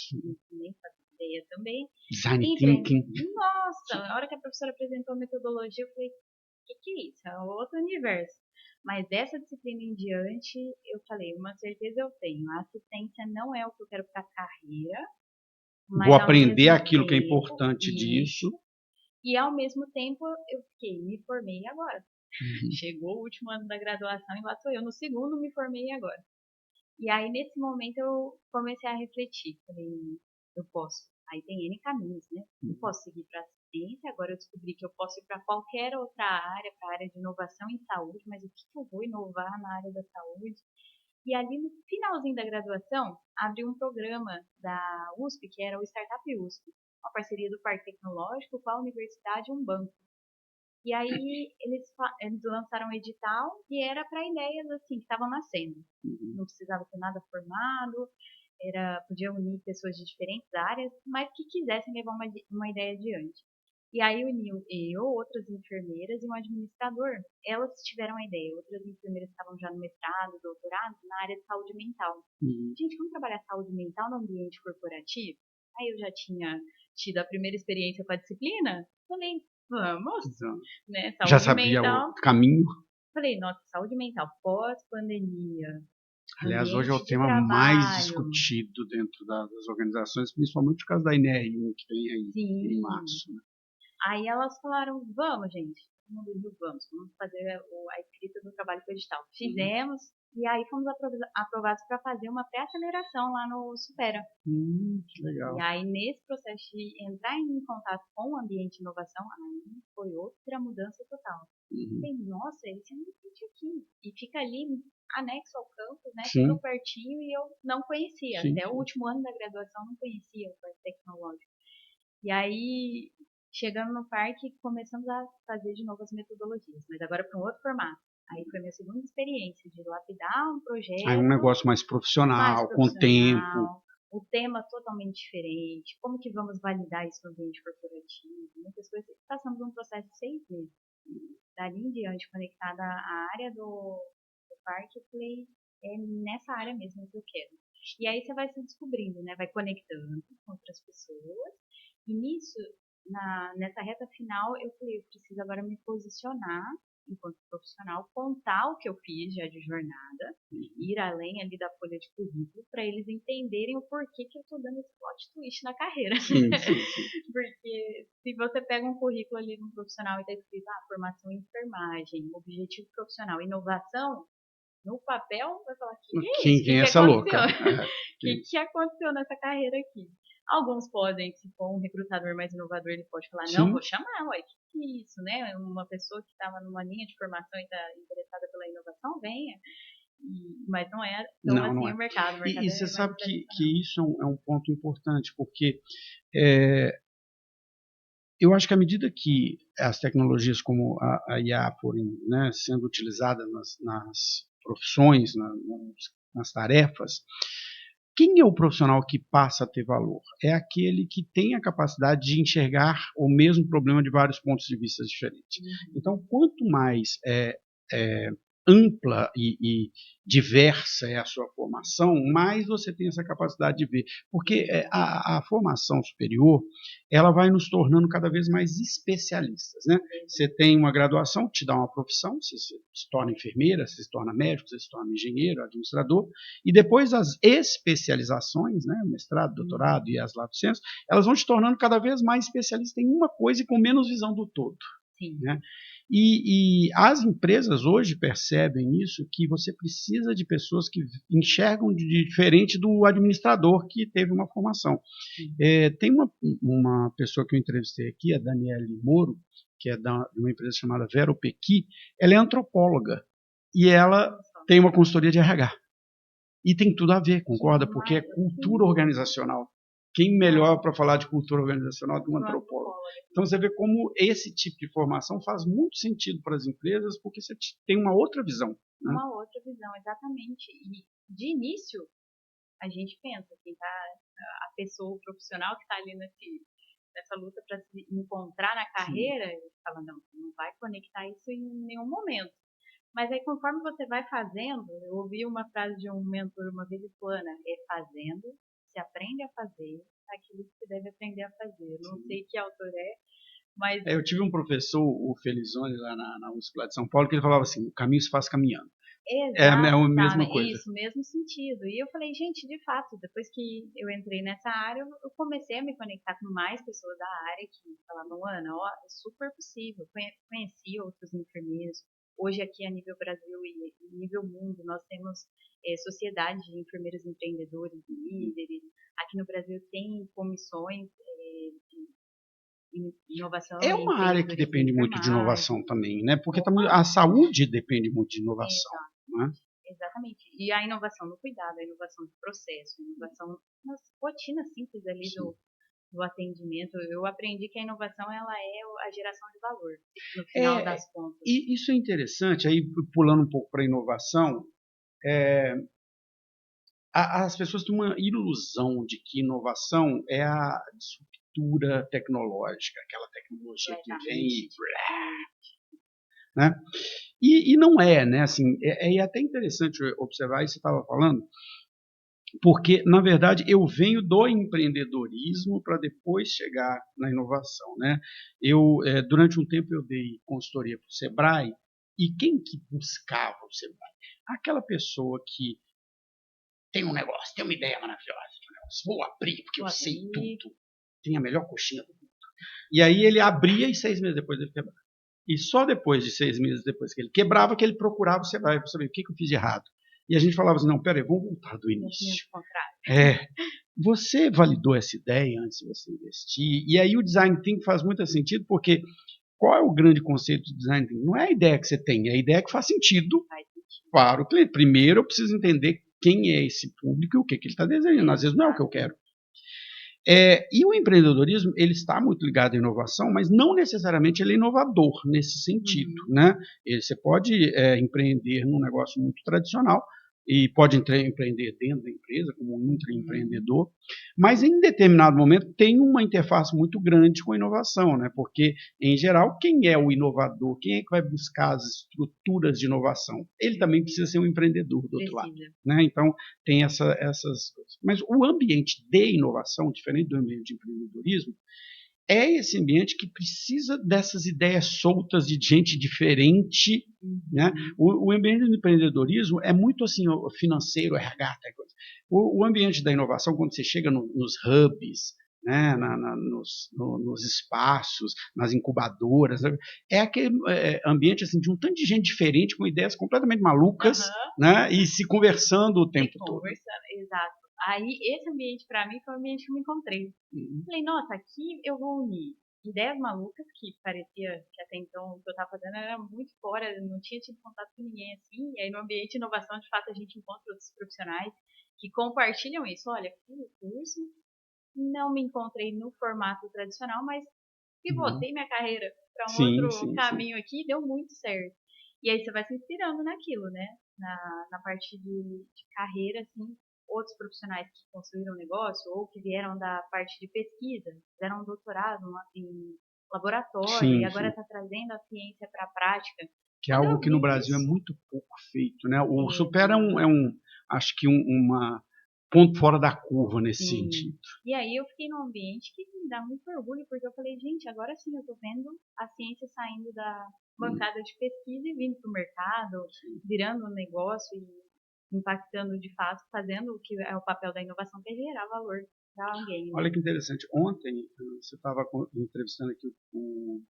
S2: nem fazia ideia também.
S1: Design thinking.
S2: Nossa, na hora que a professora apresentou a metodologia, eu falei, o que é isso? É outro universo. Mas dessa disciplina em diante, eu falei, uma certeza eu tenho, a assistência não é o que eu quero para a carreira.
S1: Vou aprender aquilo que é importante disso.
S2: E ao mesmo tempo, eu me formei agora. Chegou o último ano da graduação e lá sou eu. No segundo, me formei agora. E aí, nesse momento, eu comecei a refletir. Falei, eu posso. Aí tem N caminhos, né? Eu posso seguir para assistência. Agora eu descobri que eu posso ir para qualquer outra área, para a área de inovação em saúde. Mas o que eu vou inovar na área da saúde? E ali no finalzinho da graduação, abriu um programa da USP, que era o Startup USP, uma parceria do Parque Tecnológico com a Universidade e um banco. E aí eles lançaram um edital e era para ideias assim que estavam nascendo. Não precisava ter nada formado, podia unir pessoas de diferentes áreas, mas que quisessem levar uma ideia adiante. E aí uniu eu, outras enfermeiras e um administrador. Elas tiveram a ideia. Outras enfermeiras estavam já no mestrado, doutorado, na área de saúde mental. Gente, vamos trabalhar saúde mental no ambiente corporativo? Aí eu já tinha tido a primeira experiência com a disciplina. Falei, vamos. Né? Saúde
S1: já sabia
S2: mental.
S1: o caminho.
S2: Falei, nossa, saúde mental pós-pandemia.
S1: Aliás, hoje é o tema mais discutido dentro das organizações, principalmente por causa da NR1 que vem aí em março. Né?
S2: Aí elas falaram, vamos, gente, todo mundo viu, vamos fazer a escrita do trabalho com o edital. Fizemos, e aí fomos aprovados para fazer uma pré-aceleração lá no Supera.
S1: Que legal.
S2: E aí, nesse processo de entrar em contato com o ambiente de inovação, aí foi outra mudança total. Falei, nossa, esse é um ambiente aqui. E fica ali anexo ao campus, né? Tudo pertinho, e eu não conhecia. Até o último ano da graduação, não conhecia o Parque Tecnológico. E aí, chegando no parque, começamos a fazer de novo as metodologias, mas agora para um outro formato. Aí foi minha segunda experiência de lapidar um projeto.
S1: Aí um negócio mais profissional, com tempo.
S2: O tema totalmente diferente. Como que vamos validar isso no ambiente corporativo? Muitas coisas. Passamos um processo de 6 meses. Dali em diante, conectada à área do parque, eu falei, é nessa área mesmo que eu quero. E aí você vai se descobrindo, né? Vai conectando com outras pessoas. E nisso, nessa reta final, eu falei, eu preciso agora me posicionar enquanto profissional, contar o que eu fiz já de jornada, ir além ali da folha de currículo, para eles entenderem o porquê que eu estou dando esse plot twist na carreira.
S1: Sim.
S2: Porque se você pega um currículo ali no profissional e está escrito formação em enfermagem, objetivo profissional, inovação, no papel vai falar, quem é
S1: essa louca?
S2: O que aconteceu nessa carreira aqui? Alguns podem, se for um recrutador mais inovador, ele pode falar, não,
S1: Sim.
S2: vou chamar, ué, que é isso, né? Uma pessoa que estava numa linha de formação e está interessada pela inovação, venha. Mas não é tão
S1: Não, não
S2: assim
S1: é.
S2: o mercado. O mercado
S1: E
S2: é
S1: você
S2: mais
S1: sabe
S2: tradicional.
S1: que isso é um ponto importante, porque eu acho que à medida que as tecnologias como a IA forem, né, sendo utilizadas nas profissões, nas tarefas, quem é o profissional que passa a ter valor? É aquele que tem a capacidade de enxergar o mesmo problema de vários pontos de vista diferentes. Então, quanto mais ampla e diversa é a sua formação, mais você tem essa capacidade de ver. Porque a formação superior, ela vai nos tornando cada vez mais especialistas, né? Você tem uma graduação que te dá uma profissão, você se torna enfermeira, você se torna médico, você se torna engenheiro, administrador, e depois as especializações, né, mestrado, doutorado e as licenciaturas, elas vão te tornando cada vez mais especialista em uma coisa e com menos visão do todo.
S2: Sim.
S1: Né? E as empresas hoje percebem isso, que você precisa de pessoas que enxergam diferente do administrador que teve uma formação. Tem uma pessoa que eu entrevistei aqui, a Daniele Moro, que é de uma empresa chamada Vero Pequi. Ela é antropóloga e ela tem uma consultoria de RH. E tem tudo a ver, concorda? Porque é cultura organizacional. Quem melhor para falar de cultura organizacional do que um antropólogo? Então você vê como esse tipo de formação faz muito sentido para as empresas, porque você tem uma outra visão. Né?
S2: Uma outra visão, exatamente. E de início, a gente pensa, a pessoa, o profissional que está ali nessa luta para se encontrar na carreira, ele fala, não vai conectar isso em nenhum momento. Mas aí, conforme você vai fazendo, eu ouvi uma frase de um mentor uma vez, Ana, é fazendo, se aprende a fazer aquilo que você deve aprender a fazer. Eu não sei que autor mas...
S1: Eu tive um professor, o Felizone, lá na USP lá de São Paulo, que ele falava assim, o caminho se faz caminhando. É a mesma coisa.
S2: Isso, mesmo sentido. E eu falei, gente, de fato, depois que eu entrei nessa área, eu comecei a me conectar com mais pessoas da área que falavam, Ana, ó, é super possível. Conheci outros enfermeiros. Hoje aqui a nível Brasil e nível mundo, nós temos sociedade de enfermeiros empreendedores e líderes. Aqui no Brasil tem comissões de inovação.
S1: É uma área que depende muito de inovação também, né? Porque a saúde depende muito de inovação. Né?
S2: Exatamente. E a inovação no cuidado, a inovação do processo, a inovação nas rotinas simples ali do atendimento. Eu aprendi que a inovação ela é a geração de valor, no final das contas.
S1: E isso é interessante, aí pulando um pouco para a inovação, as pessoas têm uma ilusão de que inovação é a disruptura tecnológica, aquela tecnologia que vem e... Né? E não é, né? Assim, é até interessante observar isso que você estava falando, porque, na verdade, eu venho do empreendedorismo para depois chegar na inovação. Né? Durante um tempo, eu dei consultoria para o Sebrae, e quem que buscava o Sebrae? Aquela pessoa que tem um negócio, tem uma ideia maravilhosa, vou abrir, porque eu sei tudo, tem a melhor coxinha do mundo. E aí ele abria e 6 meses depois ele quebrava. E só depois de 6 meses depois que ele quebrava, que ele procurava o Sebrae para saber o que eu fiz de errado. E a gente falava assim, não, peraí, vamos voltar do início. Você validou essa ideia antes de você investir? E aí o Design Thinking faz muito sentido, porque qual é o grande conceito do Design Thinking? Não é a ideia que você tem, é a ideia que faz sentido para o cliente. Primeiro eu preciso entender quem é esse público e o que ele está desejando. Às vezes não é o que eu quero. E o empreendedorismo, ele está muito ligado à inovação, mas não necessariamente ele é inovador nesse sentido. Né? Você pode empreender num negócio muito tradicional e pode empreender dentro da empresa como um intraempreendedor, mas em determinado momento tem uma interface muito grande com a inovação, né? Porque, em geral, quem é o inovador? Quem é que vai buscar as estruturas de inovação? Ele também precisa ser um empreendedor do outro lado. Né? Então, tem essas coisas. Mas o ambiente de inovação, diferente do ambiente de empreendedorismo, é esse ambiente que precisa dessas ideias soltas de gente diferente. Né? O ambiente do empreendedorismo é muito assim, financeiro, RH, coisa. O ambiente da inovação, quando você chega nos hubs, né, nos espaços, nas incubadoras, é aquele ambiente assim, de um tanto de gente diferente, com ideias completamente malucas, né, e se conversando o tempo todo.
S2: Exato. Aí, esse ambiente, para mim, foi o ambiente que eu me encontrei. Falei, nossa, aqui eu vou unir ideias malucas, que parecia que até então o que eu estava fazendo era muito fora, não tinha tido contato com ninguém assim. E aí, no ambiente de inovação, de fato, a gente encontra outros profissionais que compartilham isso. Olha, fiz o curso, não me encontrei no formato tradicional, mas pivotei minha carreira para um
S1: Sim,
S2: outro
S1: sim, sim.
S2: caminho aqui e deu muito certo. E aí você vai se inspirando naquilo, né? Na parte de carreira, assim, outros profissionais que construíram um negócio ou que vieram da parte de pesquisa, fizeram um doutorado em laboratório e
S1: Sim,
S2: agora
S1: sim.
S2: está trazendo a ciência para a prática.
S1: Que é
S2: Quando
S1: algo
S2: eu
S1: que no
S2: vi
S1: Brasil é
S2: isso,
S1: muito pouco feito, né? O Supera
S2: exato.
S1: acho que uma ponto fora da curva nesse
S2: Sim.
S1: sentido.
S2: E aí eu fiquei num ambiente que me dá muito orgulho, porque eu falei, gente, agora sim eu tô vendo a ciência saindo da
S1: Hum,
S2: bancada de pesquisa e vindo pro mercado,
S1: sim.
S2: virando um negócio e impactando de fato, fazendo o que é o papel da inovação, que é gerar valor para alguém,
S1: Olha
S2: né?
S1: que interessante. Ontem, você estava entrevistando aqui o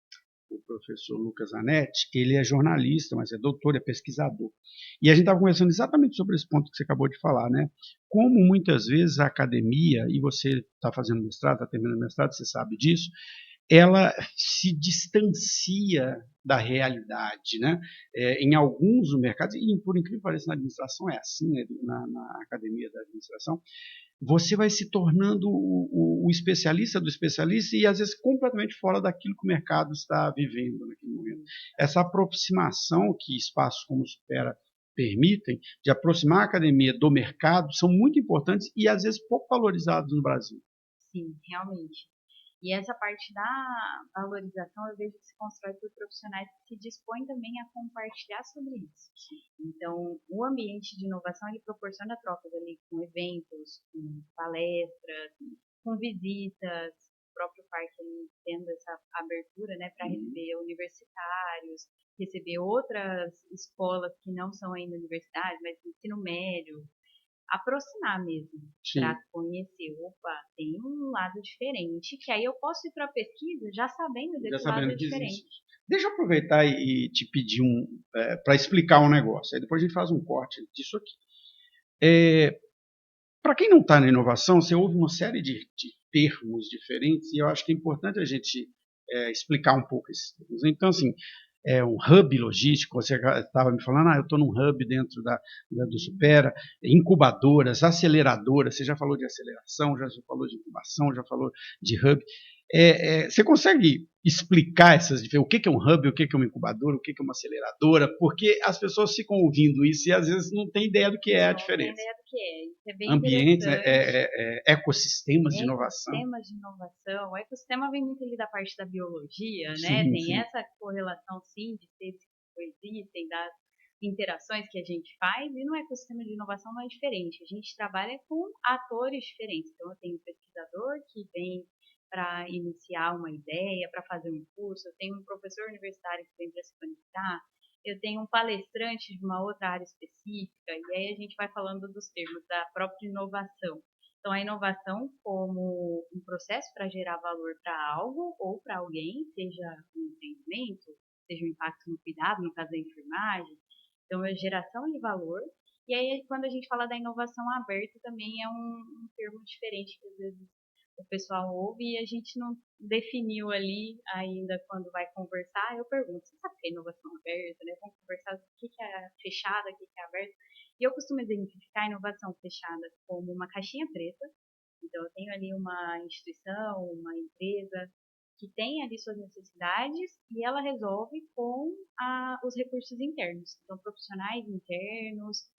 S1: professor Lucas Zanetti, ele é jornalista, mas é doutor, é pesquisador. E a gente estava conversando exatamente sobre esse ponto que você acabou de falar, né? Como muitas vezes a academia, e você está fazendo mestrado, está terminando mestrado, você sabe disso, ela se distancia da realidade, né? Em alguns mercados, e por incrível que pareça, na administração é assim, né? Na academia da administração, você vai se tornando o especialista do especialista e às vezes completamente fora daquilo que o mercado está vivendo naquele momento. Essa aproximação que espaços como o Supera permitem, de aproximar a academia do mercado, são muito importantes e às vezes pouco valorizados no Brasil.
S2: Sim, realmente. E essa parte da valorização eu vejo que se constrói por profissionais que se dispõem também a compartilhar sobre isso. Então, o ambiente de inovação ele proporciona trocas ali com eventos, com palestras, com visitas, o próprio parque ali tendo essa abertura, né, para receber universitários, receber outras escolas que não são ainda universidades, mas ensino médio, aproximar mesmo, para
S1: Sim.
S2: conhecer, opa, tem um lado diferente, que aí eu posso ir para a pesquisa já sabendo
S1: Já
S2: desse lado
S1: sabendo que existe.
S2: diferente.
S1: Deixa eu aproveitar e te pedir para explicar um negócio. Aí depois a gente faz um corte disso aqui. Para quem não está na inovação, você ouve uma série de termos diferentes e eu acho que é importante a gente explicar um pouco esses termos. Então, assim, um hub logístico, você estava me falando, eu estou num hub dentro do Supera, incubadoras, aceleradoras, você já falou de aceleração, já falou de incubação, já falou de hub. Você consegue explicar essas diferenças? O que é um hub, o que é uma incubadora, o que é uma aceleradora? Porque as pessoas ficam ouvindo isso e às vezes não têm ideia do que é a
S2: Não tem
S1: diferença.
S2: ideia do que é. Isso é bem
S1: Ambientes,
S2: interessante.
S1: ecossistemas de inovação.
S2: Ecossistemas de inovação. O ecossistema vem muito ali da parte da biologia, né?
S1: Sim,
S2: Tem
S1: sim.
S2: essa correlação, sim, de seres que coexistem, das interações que a gente faz, e no ecossistema de inovação não é diferente. A gente trabalha com atores diferentes. Então, eu tenho um pesquisador que vem para iniciar uma ideia, para fazer um curso, eu tenho um professor universitário que vem para se conectar, eu tenho um palestrante de uma outra área específica, e aí a gente vai falando dos termos da própria inovação. Então, a inovação como um processo para gerar valor para algo ou para alguém, seja um empreendimento, seja um impacto no cuidado, no caso da enfermagem. Então, é geração de valor. E aí, quando a gente fala da inovação aberta, também é um termo diferente que às vezes o pessoal ouve e a gente não definiu ali ainda quando vai conversar. Eu pergunto, você sabe o que é inovação aberta, né? Vamos conversar o que é fechada, o que é aberta. E eu costumo exemplificar a inovação fechada como uma caixinha preta. Então, eu tenho ali uma instituição, uma empresa que tem ali suas necessidades e ela resolve com os recursos internos. Então, profissionais internos,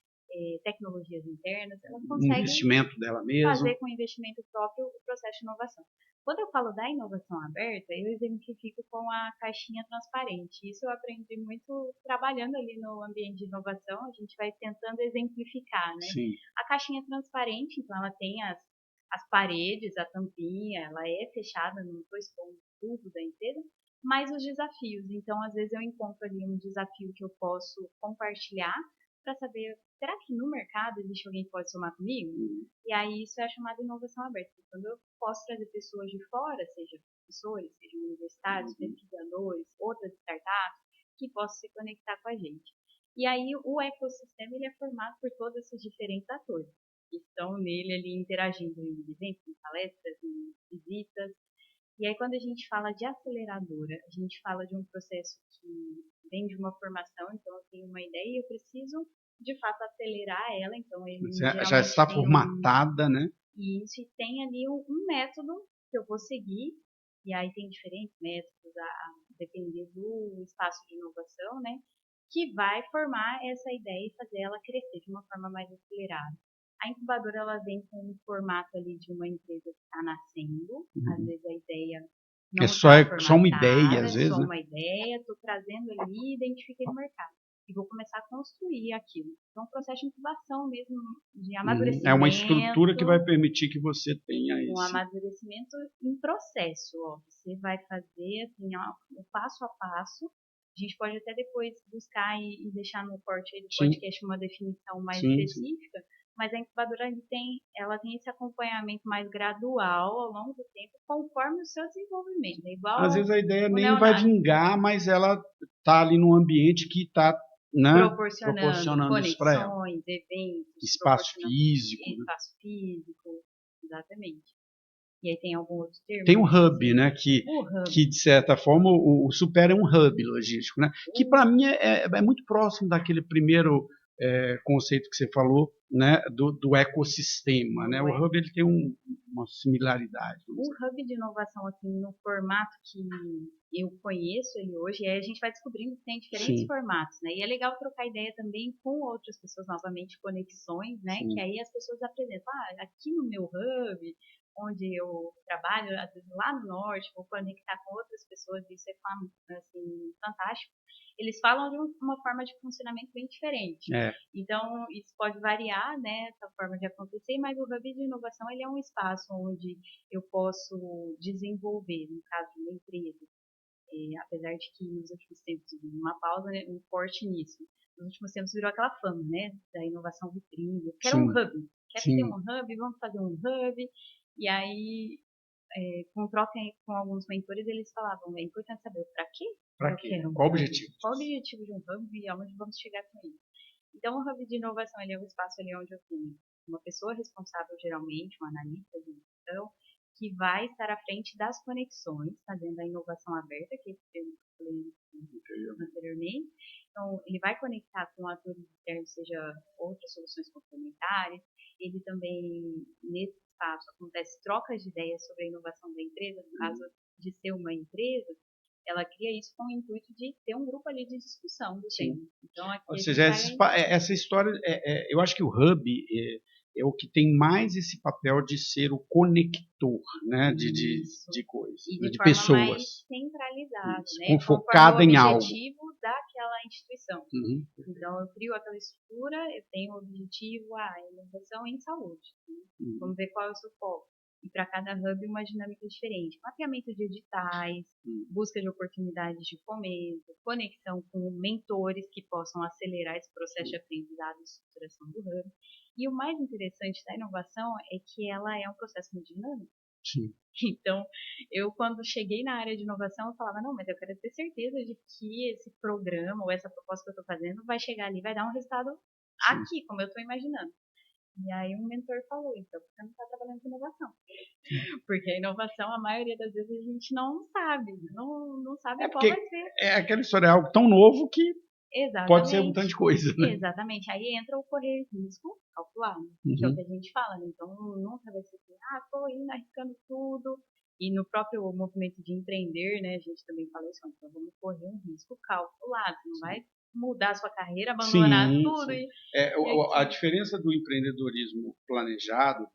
S2: tecnologias internas, ela consegue
S1: Investimento dela mesmo.
S2: fazer com investimento próprio o processo de inovação. Quando eu falo da inovação aberta, eu exemplifico com a caixinha transparente. Isso eu aprendi muito trabalhando ali no ambiente de inovação, a gente vai tentando exemplificar, né?
S1: Sim.
S2: A caixinha transparente, então ela tem as paredes, a tampinha, ela é fechada, não estou expondo tudo da empresa, mas os desafios. Então, às vezes eu encontro ali um desafio que eu posso compartilhar para saber, será que no mercado existe alguém que pode somar comigo? E aí isso é chamado de inovação aberta. Quando eu posso trazer pessoas de fora, seja professores, sejam universitários, pesquisadores, outras startups, que possam se conectar com a gente. E aí o ecossistema ele é formado por todos esses diferentes atores. que estão nele ali interagindo em eventos, em palestras, em visitas. E aí, quando a gente fala de aceleradora, a gente fala de um processo que vem de uma formação, então eu tenho uma ideia e eu preciso, de fato, acelerar ela, então ele
S1: Já
S2: geralmente
S1: está
S2: tem
S1: formatada, né?
S2: isso, e tem ali um método que eu vou seguir, e aí tem diferentes métodos a depender do espaço de inovação, né? Que vai formar essa ideia e fazer ela crescer de uma forma mais acelerada. A incubadora ela vem com um formato ali de uma empresa que está nascendo, às vezes a ideia não está
S1: Só uma ideia,
S2: formatada,
S1: às
S2: é
S1: vezes,
S2: só
S1: né?
S2: uma ideia, estou trazendo ali, identifiquei o mercado e vou começar a construir aquilo. Então, um processo de incubação mesmo, de
S1: É uma
S2: amadurecimento,
S1: estrutura que vai permitir que você tenha
S2: um
S1: esse.
S2: amadurecimento em processo. Ó. Você vai fazer assim, ó, o passo a passo. A gente pode até depois buscar e deixar no corte aí do
S1: Sim,
S2: podcast uma definição mais
S1: sim.
S2: específica, mas a incubadora ela tem esse acompanhamento mais gradual ao longo do tempo, conforme o seu desenvolvimento. É
S1: Às
S2: igual
S1: vezes a ideia
S2: o
S1: nem vai
S2: neonato,
S1: vingar, mas ela está ali num ambiente que está, né,
S2: proporcionando
S1: proporcionando isso para ela.
S2: conexões, eventos,
S1: Espaço
S2: proporcionando
S1: físico, né?
S2: espaço físico, exatamente. E aí tem algum outro termo
S1: Tem um
S2: aí que
S1: hub,
S2: você...
S1: né,
S2: O hub.
S1: que de certa forma o Super é um hub logístico, né, que
S2: O
S1: para mim é muito próximo daquele primeiro conceito que você falou, né, do ecossistema, né. O hub ele tem uma similaridade.
S2: O hub de inovação, assim, no formato que eu conheço ele hoje, e aí a gente vai descobrindo que tem diferentes
S1: Sim,
S2: formatos, né? E é legal trocar ideia também com outras pessoas, novamente, conexões, né? Que
S1: sim,
S2: aí as pessoas apresentam, aqui no meu hub, onde eu trabalho, às vezes lá no norte, vou conectar com outras pessoas, isso é, assim, fantástico. Eles falam de uma forma de funcionamento bem diferente.
S1: é,
S2: Então, isso pode variar, né, essa forma de acontecer, mas o Hub de Inovação ele é um espaço onde eu posso desenvolver, no caso de uma empresa, apesar de que nos últimos tempos, uma pausa, né, um corte nisso, nos últimos tempos virou aquela fama, né, da inovação vitrine, eu quero um
S1: sim,
S2: hub, quero ter
S1: sim,
S2: um hub, vamos fazer um hub, e aí, com troca com alguns mentores, eles falavam, é importante saber o para quê
S1: para
S2: eu
S1: quê?
S2: quero um
S1: Qual o
S2: hub,
S1: objetivo
S2: qual o
S1: disso?
S2: objetivo de um hub e aonde vamos chegar com isso. Então, o hub de inovação ele é um espaço ali onde eu tenho uma pessoa responsável, geralmente, um analista de inovação, que vai estar à frente das conexões, fazendo a inovação aberta, que eu falei anteriormente. Então, ele vai conectar com atores externos, seja outras soluções complementares. Ele também, nesse espaço, acontece trocas de ideias sobre a inovação da empresa, no caso de ser uma empresa, ela cria isso com o intuito de ter um grupo ali de discussão do tema. Então, aqui
S1: Ou
S2: a gente
S1: seja,
S2: vai...
S1: essa história, eu acho que o hub é o que tem mais esse papel de ser o conector, né, de coisas,
S2: E
S1: né,
S2: de
S1: de
S2: forma mais
S1: pessoas,
S2: centralizada,
S1: isso,
S2: né? Conforme o
S1: focada em algo.
S2: objetivo daquela instituição.
S1: Uhum.
S2: Então, eu crio aquela estrutura, eu tenho o objetivo, a inovação em saúde. Né?
S1: Uhum.
S2: Vamos ver qual é o seu foco. E para cada hub, uma dinâmica diferente. Mapeamento de editais, busca de oportunidades de fomento, conexão com mentores que possam acelerar esse processo de aprendizado e estruturação do hub. E o mais interessante da inovação é que ela é um processo muito dinâmico.
S1: Sim.
S2: Então, eu quando cheguei na área de inovação, eu falava, não, mas eu quero ter certeza de que esse programa ou essa proposta que eu estou fazendo vai chegar ali, vai dar um resultado aqui, como eu estou imaginando. E aí um mentor falou, então você não está trabalhando com inovação. Porque a inovação, a maioria das vezes, a gente não sabe, não sabe qual
S1: Porque
S2: vai ser.
S1: é aquela história, é algo tão novo que pode ser um tanto
S2: Exatamente.
S1: de coisa, né?
S2: Exatamente. Aí entra o correr risco calculado, que é o que a gente fala, né? Então, nunca vai ser assim, tô indo arriscando tudo. E no próprio movimento de empreender, né, a gente também fala isso, então vamos correr um risco calculado, você não vai mudar a sua carreira, abandonar
S1: Sim,
S2: tudo
S1: sim.
S2: e
S1: A
S2: aqui.
S1: diferença do empreendedorismo planejado,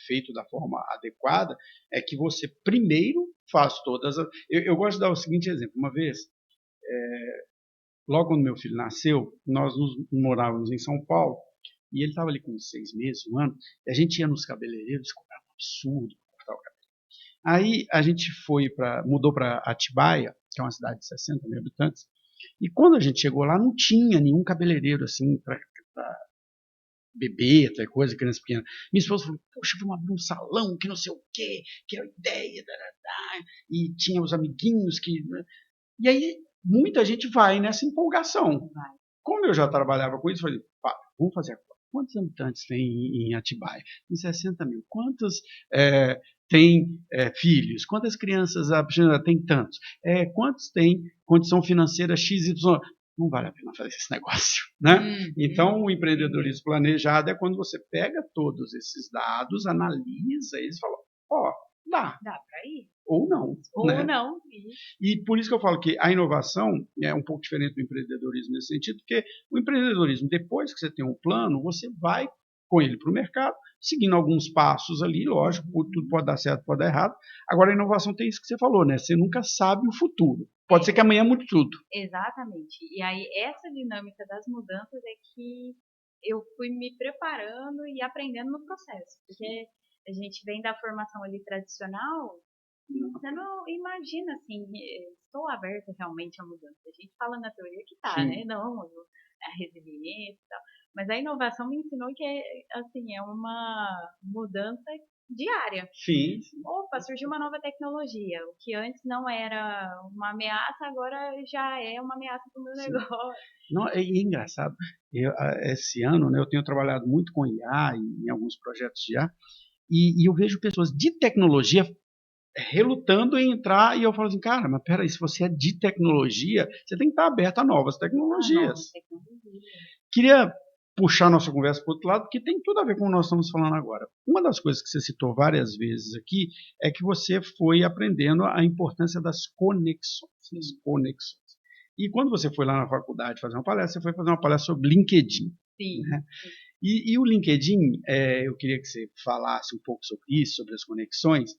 S1: feito da forma adequada, é que você primeiro faz todas as... Eu gosto de dar o seguinte exemplo. Uma vez, logo quando meu filho nasceu, nós morávamos em São Paulo, e ele estava ali com 6 meses, um ano, e a gente ia nos cabeleireiros, cobrava um absurdo para cortar o cabelo. Aí a gente mudou para Atibaia, que é uma cidade de 60 mil habitantes, e quando a gente chegou lá, não tinha nenhum cabeleireiro assim para bebê, até coisa, criança pequena. Minha esposa falou, poxa, vamos abrir um salão, que não sei o quê, que é a ideia, e tinha os amiguinhos que... E aí muita gente vai nessa empolgação.
S2: Vai.
S1: Como eu já trabalhava com isso, eu falei, pá, vamos fazer agora. Quantos habitantes tem em Atibaia? Tem 60 mil. Quantos têm filhos? Quantas crianças tem tantos? Quantos têm condição financeira XY? Não vale a pena fazer esse negócio, né? Então, o empreendedorismo planejado é quando você pega todos esses dados, analisa eles e fala, dá
S2: para ir.
S1: Ou não.
S2: Ou
S1: né?
S2: não.
S1: E por isso que eu falo que a inovação é um pouco diferente do empreendedorismo nesse sentido, porque o empreendedorismo, depois que você tem um plano, você vai com ele para o mercado, seguindo alguns passos ali, lógico, tudo pode dar certo, pode dar errado. Agora, a inovação tem isso que você falou, né? Você nunca sabe o futuro. Pode ser que amanhã mude tudo.
S2: Exatamente. E aí, essa dinâmica das mudanças é que eu fui me preparando e aprendendo no processo. Porque a gente vem da formação ali tradicional, você não imagina assim, estou aberta realmente à mudança. A gente fala na teoria que tá, né? Não, a resiliência e tal. Mas a inovação me ensinou que assim, é uma mudança diária.
S1: Sim.
S2: Opa, surgiu uma nova tecnologia. O que antes não era uma ameaça, agora já é uma ameaça para o meu negócio.
S1: Não, é engraçado. Esse ano, né, eu tenho trabalhado muito com IA em alguns projetos de IA, e eu vejo pessoas de tecnologia relutando em entrar, e eu falo assim, cara, mas peraí, se você é de tecnologia, você tem que estar aberto a novas tecnologias. Queria puxar nossa conversa para o outro lado, porque tem tudo a ver com o que nós estamos falando agora. Uma das coisas que você citou várias vezes aqui é que você foi aprendendo a importância das conexões. E quando você foi lá na faculdade fazer uma palestra, você foi fazer uma palestra sobre LinkedIn.
S2: Sim.
S1: Né? E o LinkedIn, eu queria que você falasse um pouco sobre isso, sobre as conexões,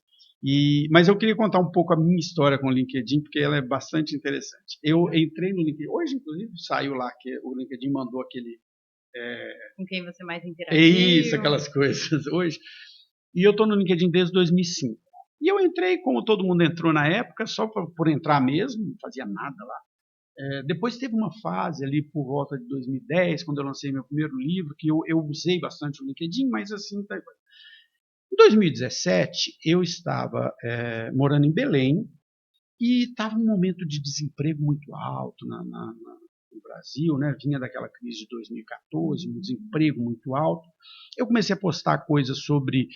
S1: mas eu queria contar um pouco a minha história com o LinkedIn, porque ela é bastante interessante. Eu entrei no LinkedIn, hoje inclusive saiu lá que o LinkedIn mandou aquele...
S2: com quem você mais interagiu.
S1: Isso, aquelas coisas hoje. E eu estou no LinkedIn desde 2005. E eu entrei, como todo mundo entrou na época, só por entrar mesmo, não fazia nada lá. Depois teve uma fase ali por volta de 2010, quando eu lancei meu primeiro livro, que eu usei bastante o LinkedIn, mas assim... Em 2017, eu estava morando em Belém e estava um momento de desemprego muito alto no Brasil, né? Vinha daquela crise de 2014, um desemprego muito alto. Eu comecei a postar coisas sobre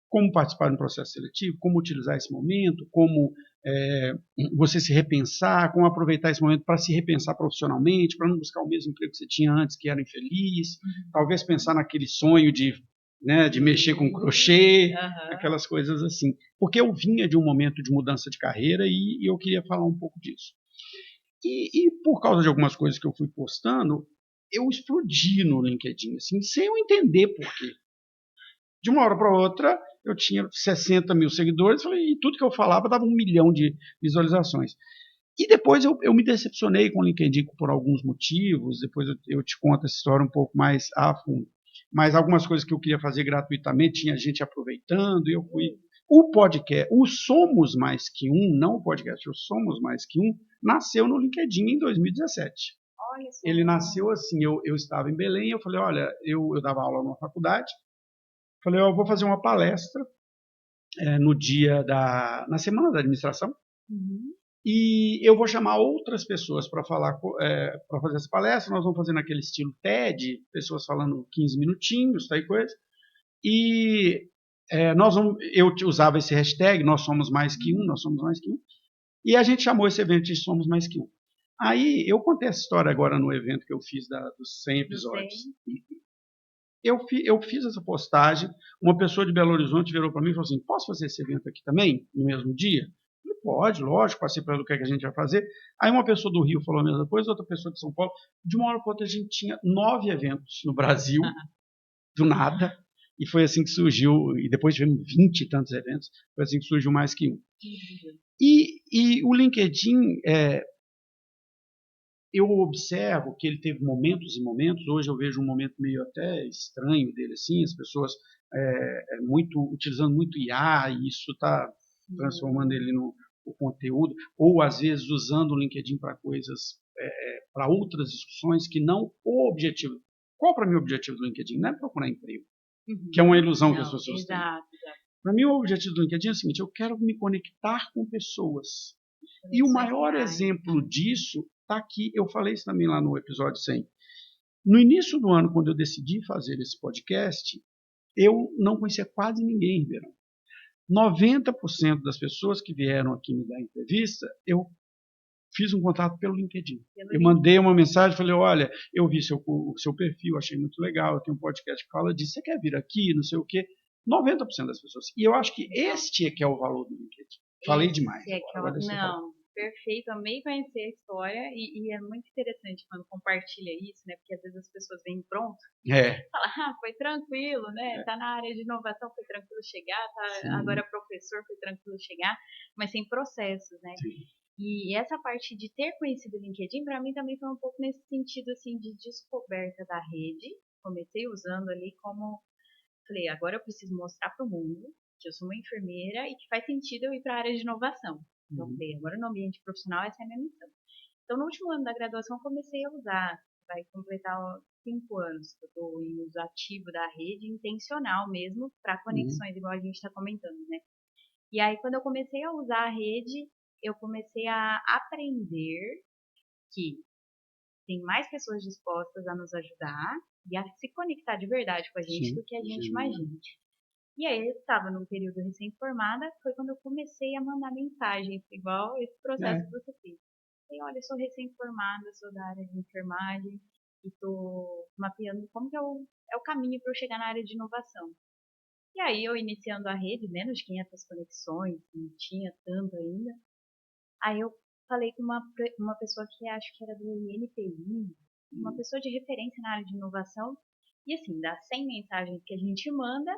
S1: como participar de um processo seletivo, como utilizar esse momento, como você se repensar, como aproveitar esse momento para se repensar profissionalmente, para não buscar o mesmo emprego que você tinha antes, que era infeliz, talvez pensar naquele sonho de mexer com crochê, aquelas coisas assim. Porque eu vinha de um momento de mudança de carreira e eu queria falar um pouco disso. E por causa de algumas coisas que eu fui postando, eu explodi no LinkedIn, assim, sem eu entender por quê. De uma hora para outra, eu tinha 60 mil seguidores e tudo que eu falava dava 1 milhão de visualizações. E depois eu me decepcionei com o LinkedIn por alguns motivos, depois eu te conto essa história um pouco mais a fundo. Mas algumas coisas que eu queria fazer gratuitamente, tinha gente aproveitando, e eu fui... O podcast, o Somos Mais Que Um, não o podcast, o Somos Mais Que Um, nasceu no LinkedIn em 2017.
S2: Olha só.
S1: Ele nasceu assim, eu estava em Belém, eu falei, olha, eu dava aula numa faculdade, falei, eu vou fazer uma palestra na semana da administração, e eu vou chamar outras pessoas para para fazer essa palestra. Nós vamos fazer naquele estilo TED, pessoas falando 15 minutinhos, tal coisa. E eu usava esse hashtag, nós somos mais que um, e a gente chamou esse evento de Somos Mais Que Um. Aí eu contei essa história agora no evento que eu fiz dos 100 episódios. Eu fiz essa postagem, uma pessoa de Belo Horizonte virou para mim e falou assim, posso fazer esse evento aqui também, no mesmo dia? Pode, lógico, passei para o que a gente vai fazer. Aí uma pessoa do Rio falou a mesma coisa, outra pessoa de São Paulo. De uma hora para outra a gente tinha 9 eventos no Brasil, do nada, e foi assim que surgiu, e depois tivemos 20 e tantos eventos, foi assim que surgiu Mais Que Um. E o LinkedIn, eu observo que ele teve momentos e momentos, hoje eu vejo um momento meio até estranho dele, assim, as pessoas utilizando muito IA, e isso está transformando ele no conteúdo, ou às vezes usando o LinkedIn para coisas, para outras discussões que não o objetivo. Qual para mim o objetivo do LinkedIn? Não é procurar emprego, que é uma ilusão que as pessoas têm. Para mim o objetivo do LinkedIn é o seguinte, eu quero me conectar com pessoas. E o maior exemplo disso está aqui, eu falei isso também lá no episódio 100. No início do ano, quando eu decidi fazer esse podcast, eu não conhecia quase ninguém em Ribeirão. 90% das pessoas que vieram aqui me dar entrevista, eu fiz um contato pelo LinkedIn. Eu mandei uma mensagem, falei, olha, eu vi o seu perfil, achei muito legal, eu tenho um podcast que fala disso, você quer vir aqui, não sei o quê. 90% das pessoas. E eu acho que este é que é o valor do LinkedIn. Falei demais.
S2: Não, perfeito, amei conhecer a história e é muito interessante quando compartilha isso, né? Porque às vezes as pessoas vêm pronto fala, foi tranquilo, né? Tá na área de inovação, foi tranquilo chegar, agora professor, foi tranquilo chegar, mas sem processos, né?
S1: Sim.
S2: E essa parte de ter conhecido o LinkedIn, para mim também foi um pouco nesse sentido, assim, de descoberta da rede. Comecei usando ali como, falei, agora eu preciso mostrar para o mundo que eu sou uma enfermeira e que faz sentido eu ir para a área de inovação. Então, falei, agora no ambiente profissional essa é a minha missão. Então, no último ano da graduação, comecei a usar. Vai completar 5 anos que eu estou em uso ativo da rede, intencional mesmo, para conexões, igual a gente está comentando, né? E aí, quando eu comecei a usar a rede, eu comecei a aprender que tem mais pessoas dispostas a nos ajudar e a se conectar de verdade com a gente do que a gente imagina. E aí, eu estava num período recém-formada, foi quando eu comecei a mandar mensagens, igual esse processo que você fez. E olha, eu sou recém-formada, sou da área de enfermagem e estou mapeando como que é o caminho para eu chegar na área de inovação. E aí, eu iniciando a rede, menos de 500 conexões, não tinha tanto ainda. Aí eu falei com uma pessoa que acho que era do INPI, uma pessoa de referência na área de inovação. E assim, das 100 mensagens que a gente manda,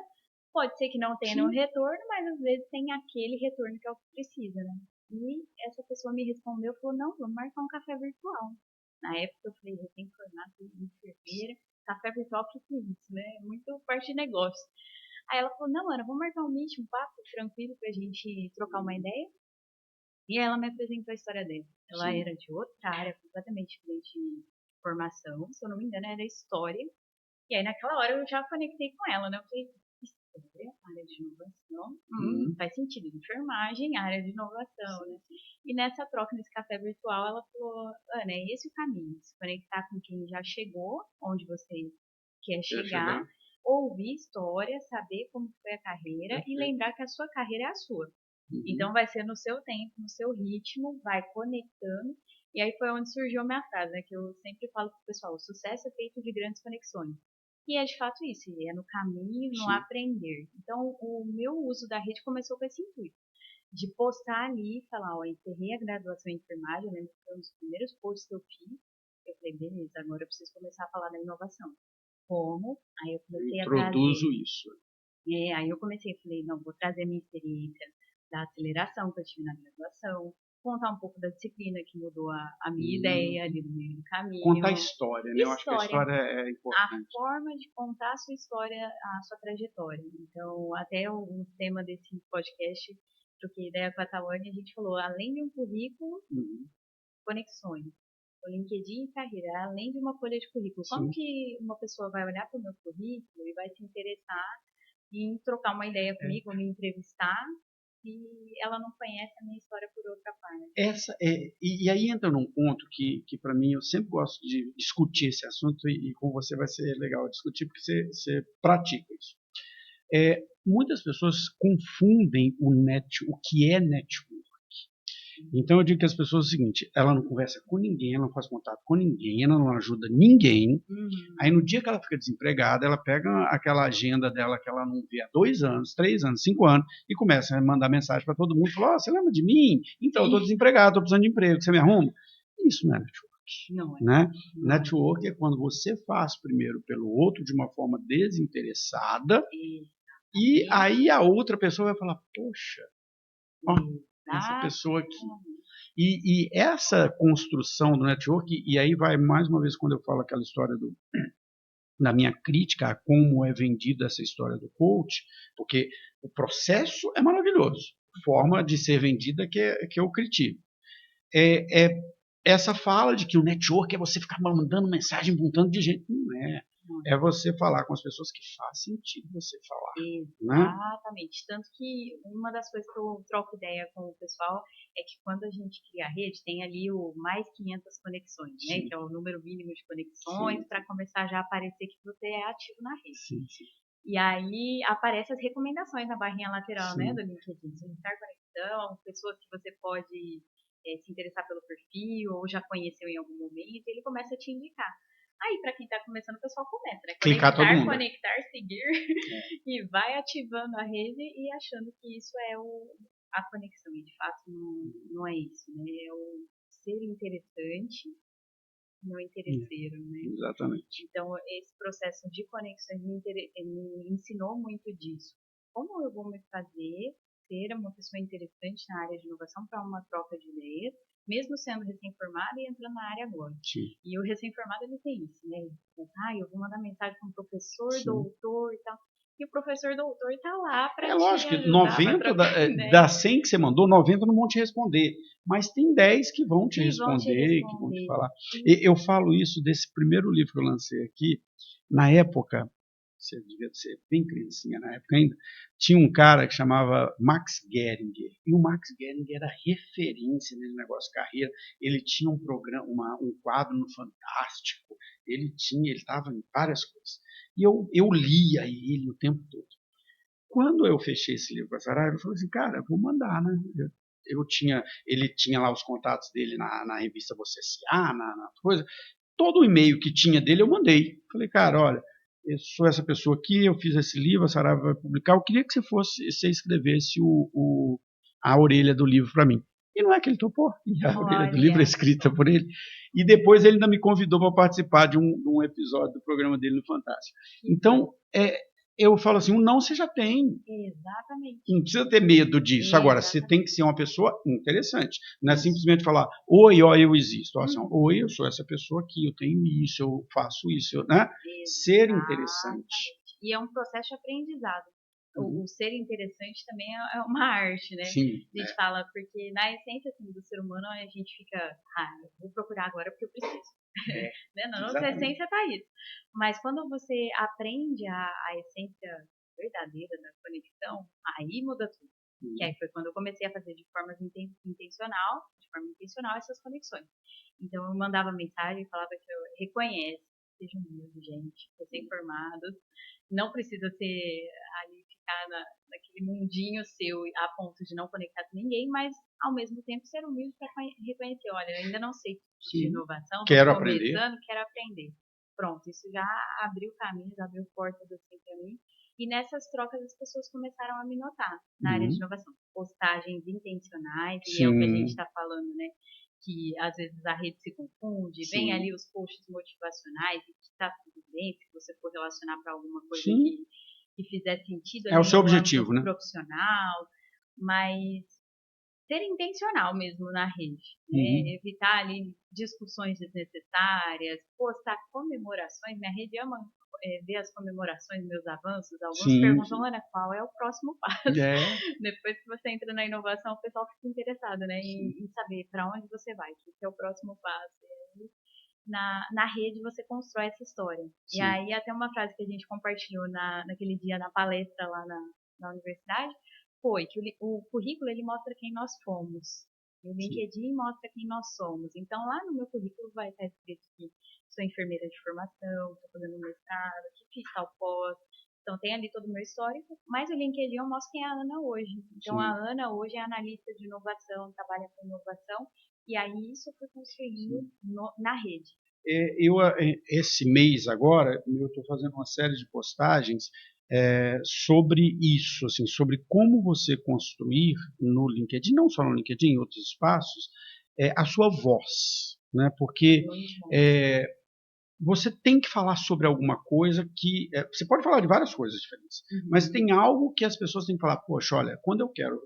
S2: pode ser que não tenha nenhum retorno, mas às vezes tem aquele retorno que é o que precisa, né? E essa pessoa me respondeu, falou, não, vamos marcar um café virtual. Na época eu falei, recém-formada, enfermeira, café virtual, o que é isso, né? Muito parte de negócio. Aí ela falou, não, Ana, vamos marcar um meet, um papo tranquilo pra gente trocar uma ideia. E ela me apresentou a história dela. Ela era de outra área, completamente diferente de formação, se eu não me engano, era história. E aí naquela hora eu já conectei com ela, né? Eu falei, história, área de inovação, faz sentido, enfermagem, área de inovação, né? E nessa troca, nesse café virtual, ela falou, Ana, é esse o caminho, se conectar com quem já chegou, onde você quer chegar, ouvir história, saber como foi a carreira e lembrar que a sua carreira é a sua. Então vai ser no seu tempo, no seu ritmo, vai conectando. E aí foi onde surgiu a minha frase, né, que eu sempre falo pro pessoal, o sucesso é feito de grandes conexões. E é de fato isso, é no caminho, no aprender. Então o meu uso da rede começou com esse intuito, de postar ali, falar, ó, encerrei a graduação em enfermagem, eu lembro que foi um dos primeiros posts que eu fiz. Eu falei, beleza, agora eu preciso começar a falar da inovação. Como? Aí eu comecei a trazer.
S1: Isso.
S2: Aí eu comecei, falei, não, vou trazer a minha experiência da aceleração que eu tive na graduação, contar um pouco da disciplina que mudou a minha ideia ali no meio do caminho.
S1: Contar a história, né? Eu acho que a história é importante.
S2: A forma de contar a sua história, a sua trajetória. Então, até o tema desse podcast, troquei ideia com a Tawane, a gente falou, além de um currículo, conexões. O LinkedIn e carreira, além de uma folha de currículo. Como que uma pessoa vai olhar para o meu currículo e vai se interessar em trocar uma ideia comigo, ou me entrevistar, e ela não conhece a minha história por outra parte.
S1: E aí entra num ponto que para mim, eu sempre gosto de discutir esse assunto, e com você vai ser legal discutir, porque você pratica isso. Muitas pessoas confundem o que é network. Então eu digo que as pessoas é o seguinte, ela não conversa com ninguém, ela não faz contato com ninguém, ela não ajuda ninguém. Aí no dia que ela fica desempregada, ela pega aquela agenda dela que ela não vê há 2 anos, 3 anos, 5 anos, e começa a mandar mensagem para todo mundo, fala, você lembra de mim? Então, eu estou desempregado, estou precisando de emprego, você me arruma? Isso não é network.
S2: Não é.
S1: Né? Network é quando você faz primeiro pelo outro de uma forma desinteressada, e aí a outra pessoa vai falar, poxa, essa pessoa aqui. E essa construção do network, e aí vai mais uma vez quando eu falo aquela história da minha crítica a como é vendida essa história do coach, porque o processo é maravilhoso, a forma de ser vendida que eu critico. Essa fala de que o network é você ficar mandando mensagem para um tanto de gente. Não é. É você falar com as pessoas que faz sentido você falar.
S2: Exatamente. Né? Tanto que uma das coisas que eu troco ideia com o pessoal é que quando a gente cria a rede, tem ali o mais 500 conexões, né? Que é o número mínimo de conexões, para começar já a aparecer que você é ativo na rede.
S1: Sim.
S2: E aí aparecem as recomendações na barrinha lateral, né, do LinkedIn. Solicitar conexão, pessoas que você pode se interessar pelo perfil ou já conheceu em algum momento, e ele começa a te indicar. Aí, para quem está começando, o pessoal começa, né?
S1: Clicar todo mundo.
S2: Conectar, seguir, e vai ativando a rede e achando que isso é a conexão. E de fato não é isso, né? É o ser interessante, não interesseiro, né?
S1: Exatamente.
S2: Então, esse processo de conexões me ensinou muito disso. Como eu vou me fazer ser uma pessoa interessante na área de inovação para uma troca de ideias, mesmo sendo recém-formada e entrando na área agora.
S1: Sim.
S2: E o recém-formado, ele tem isso, né? Eu vou mandar mensagem para um professor, doutor e tal. E o professor doutor está lá para te ajudar. É lógico que
S1: 90 das 100 que você mandou, 90 não vão te responder. Mas tem 10 que vão te responder, que vão te falar. Eu falo isso desse primeiro livro que eu lancei aqui. Na época, você devia ser bem criancinha na época ainda, tinha um cara que chamava Max Geringer. E o Max Geringer era referência nesse negócio de carreira. Ele tinha um programa, um quadro no Fantástico. Ele estava em várias coisas. E eu lia ele o tempo todo. Quando eu fechei esse livro com a Saraiva, eu falei assim, cara, vou mandar, né? Ele tinha lá os contatos dele na revista Você S.A., na coisa. Todo o e-mail que tinha dele eu mandei. Falei, cara, olha, eu sou essa pessoa aqui, eu fiz esse livro, a Saraiva vai publicar, eu queria que você escrevesse a orelha do livro para mim. E não é que ele topou, e a orelha do livro é escrita por ele. E depois ele ainda me convidou para participar de um episódio do programa dele no Fantástico. Então, eu falo assim, não você já tem.
S2: Exatamente.
S1: Não precisa ter medo disso. Agora, você tem que ser uma pessoa interessante. Não é simplesmente falar, oi, ó, eu existo. Assim, oi, eu sou essa pessoa aqui, eu tenho isso, eu faço isso. Né? Ser interessante.
S2: E é um processo de aprendizado. O ser interessante também é uma arte, né?
S1: Sim,
S2: a gente fala, porque na essência assim, do ser humano a gente fica, eu vou procurar agora porque eu preciso. Né? Na nossa essência tá isso. Mas quando você aprende a essência verdadeira da conexão, aí muda tudo. Que aí foi quando eu comecei a fazer de forma intencional essas conexões. Então eu mandava mensagem e falava que eu reconheço, sejam humildes, gente, recém-formados, não precisa ser ali ficar naquele mundinho seu a ponto de não conectar com ninguém, mas ao mesmo tempo ser humilde para reconhecer, olha, eu ainda não sei de inovação,
S1: quero
S2: aprender. Pronto, isso já abriu caminhos, abriu portas assim para mim. E nessas trocas as pessoas começaram a me notar na área de inovação. Postagens intencionais, e é o que a gente está falando, né? Que às vezes a rede se confunde, vem ali os posts motivacionais e que está tudo bem se você for relacionar para alguma coisa que fizer sentido.
S1: É o seu objetivo, né?
S2: Profissional, mas ser intencional mesmo na rede, né? Evitar ali discussões desnecessárias, postar comemorações. Minha rede ama ver as comemorações, meus avanços. Alguns perguntam, Ana, qual é o próximo passo? Depois que você entra na inovação, o pessoal fica interessado, né, em saber para onde você vai, o que é o próximo passo. E aí, na rede você constrói essa história. E aí até uma frase que a gente compartilhou naquele dia na palestra lá na universidade, foi que o currículo ele mostra quem nós fomos. E o LinkedIn mostra quem nós somos. Então, lá no meu currículo vai estar escrito que sou enfermeira de formação, estou fazendo mestrado, que fiz tal pós. Então, tem ali todo o meu histórico. Mas o LinkedIn eu mostro quem é a Ana hoje. Então, a Ana hoje é analista de inovação, trabalha com inovação. E aí, isso foi construído na rede.
S1: Esse mês agora, eu estou fazendo uma série de postagens sobre isso, assim, sobre como você construir no LinkedIn, não só no LinkedIn, em outros espaços, a sua voz, né? Porque você tem que falar sobre alguma coisa que você pode falar de várias coisas diferentes, mas tem algo que as pessoas têm que falar, poxa, olha, quando eu quero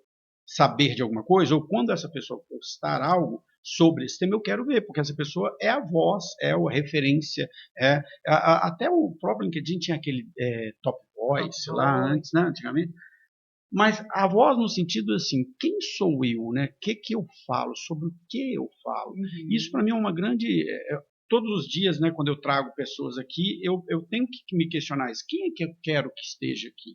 S1: saber de alguma coisa, ou quando essa pessoa postar algo sobre esse tema, eu quero ver, porque essa pessoa é a voz, é a referência, até o próprio LinkedIn tinha aquele Top Voice lá antes, né, antigamente, mas a voz no sentido assim, quem sou eu, né? O que eu falo, sobre o que eu falo. Isso para mim é uma grande... todos os dias, né, quando eu trago pessoas aqui, eu tenho que me questionar isso. Quem é que eu quero que esteja aqui?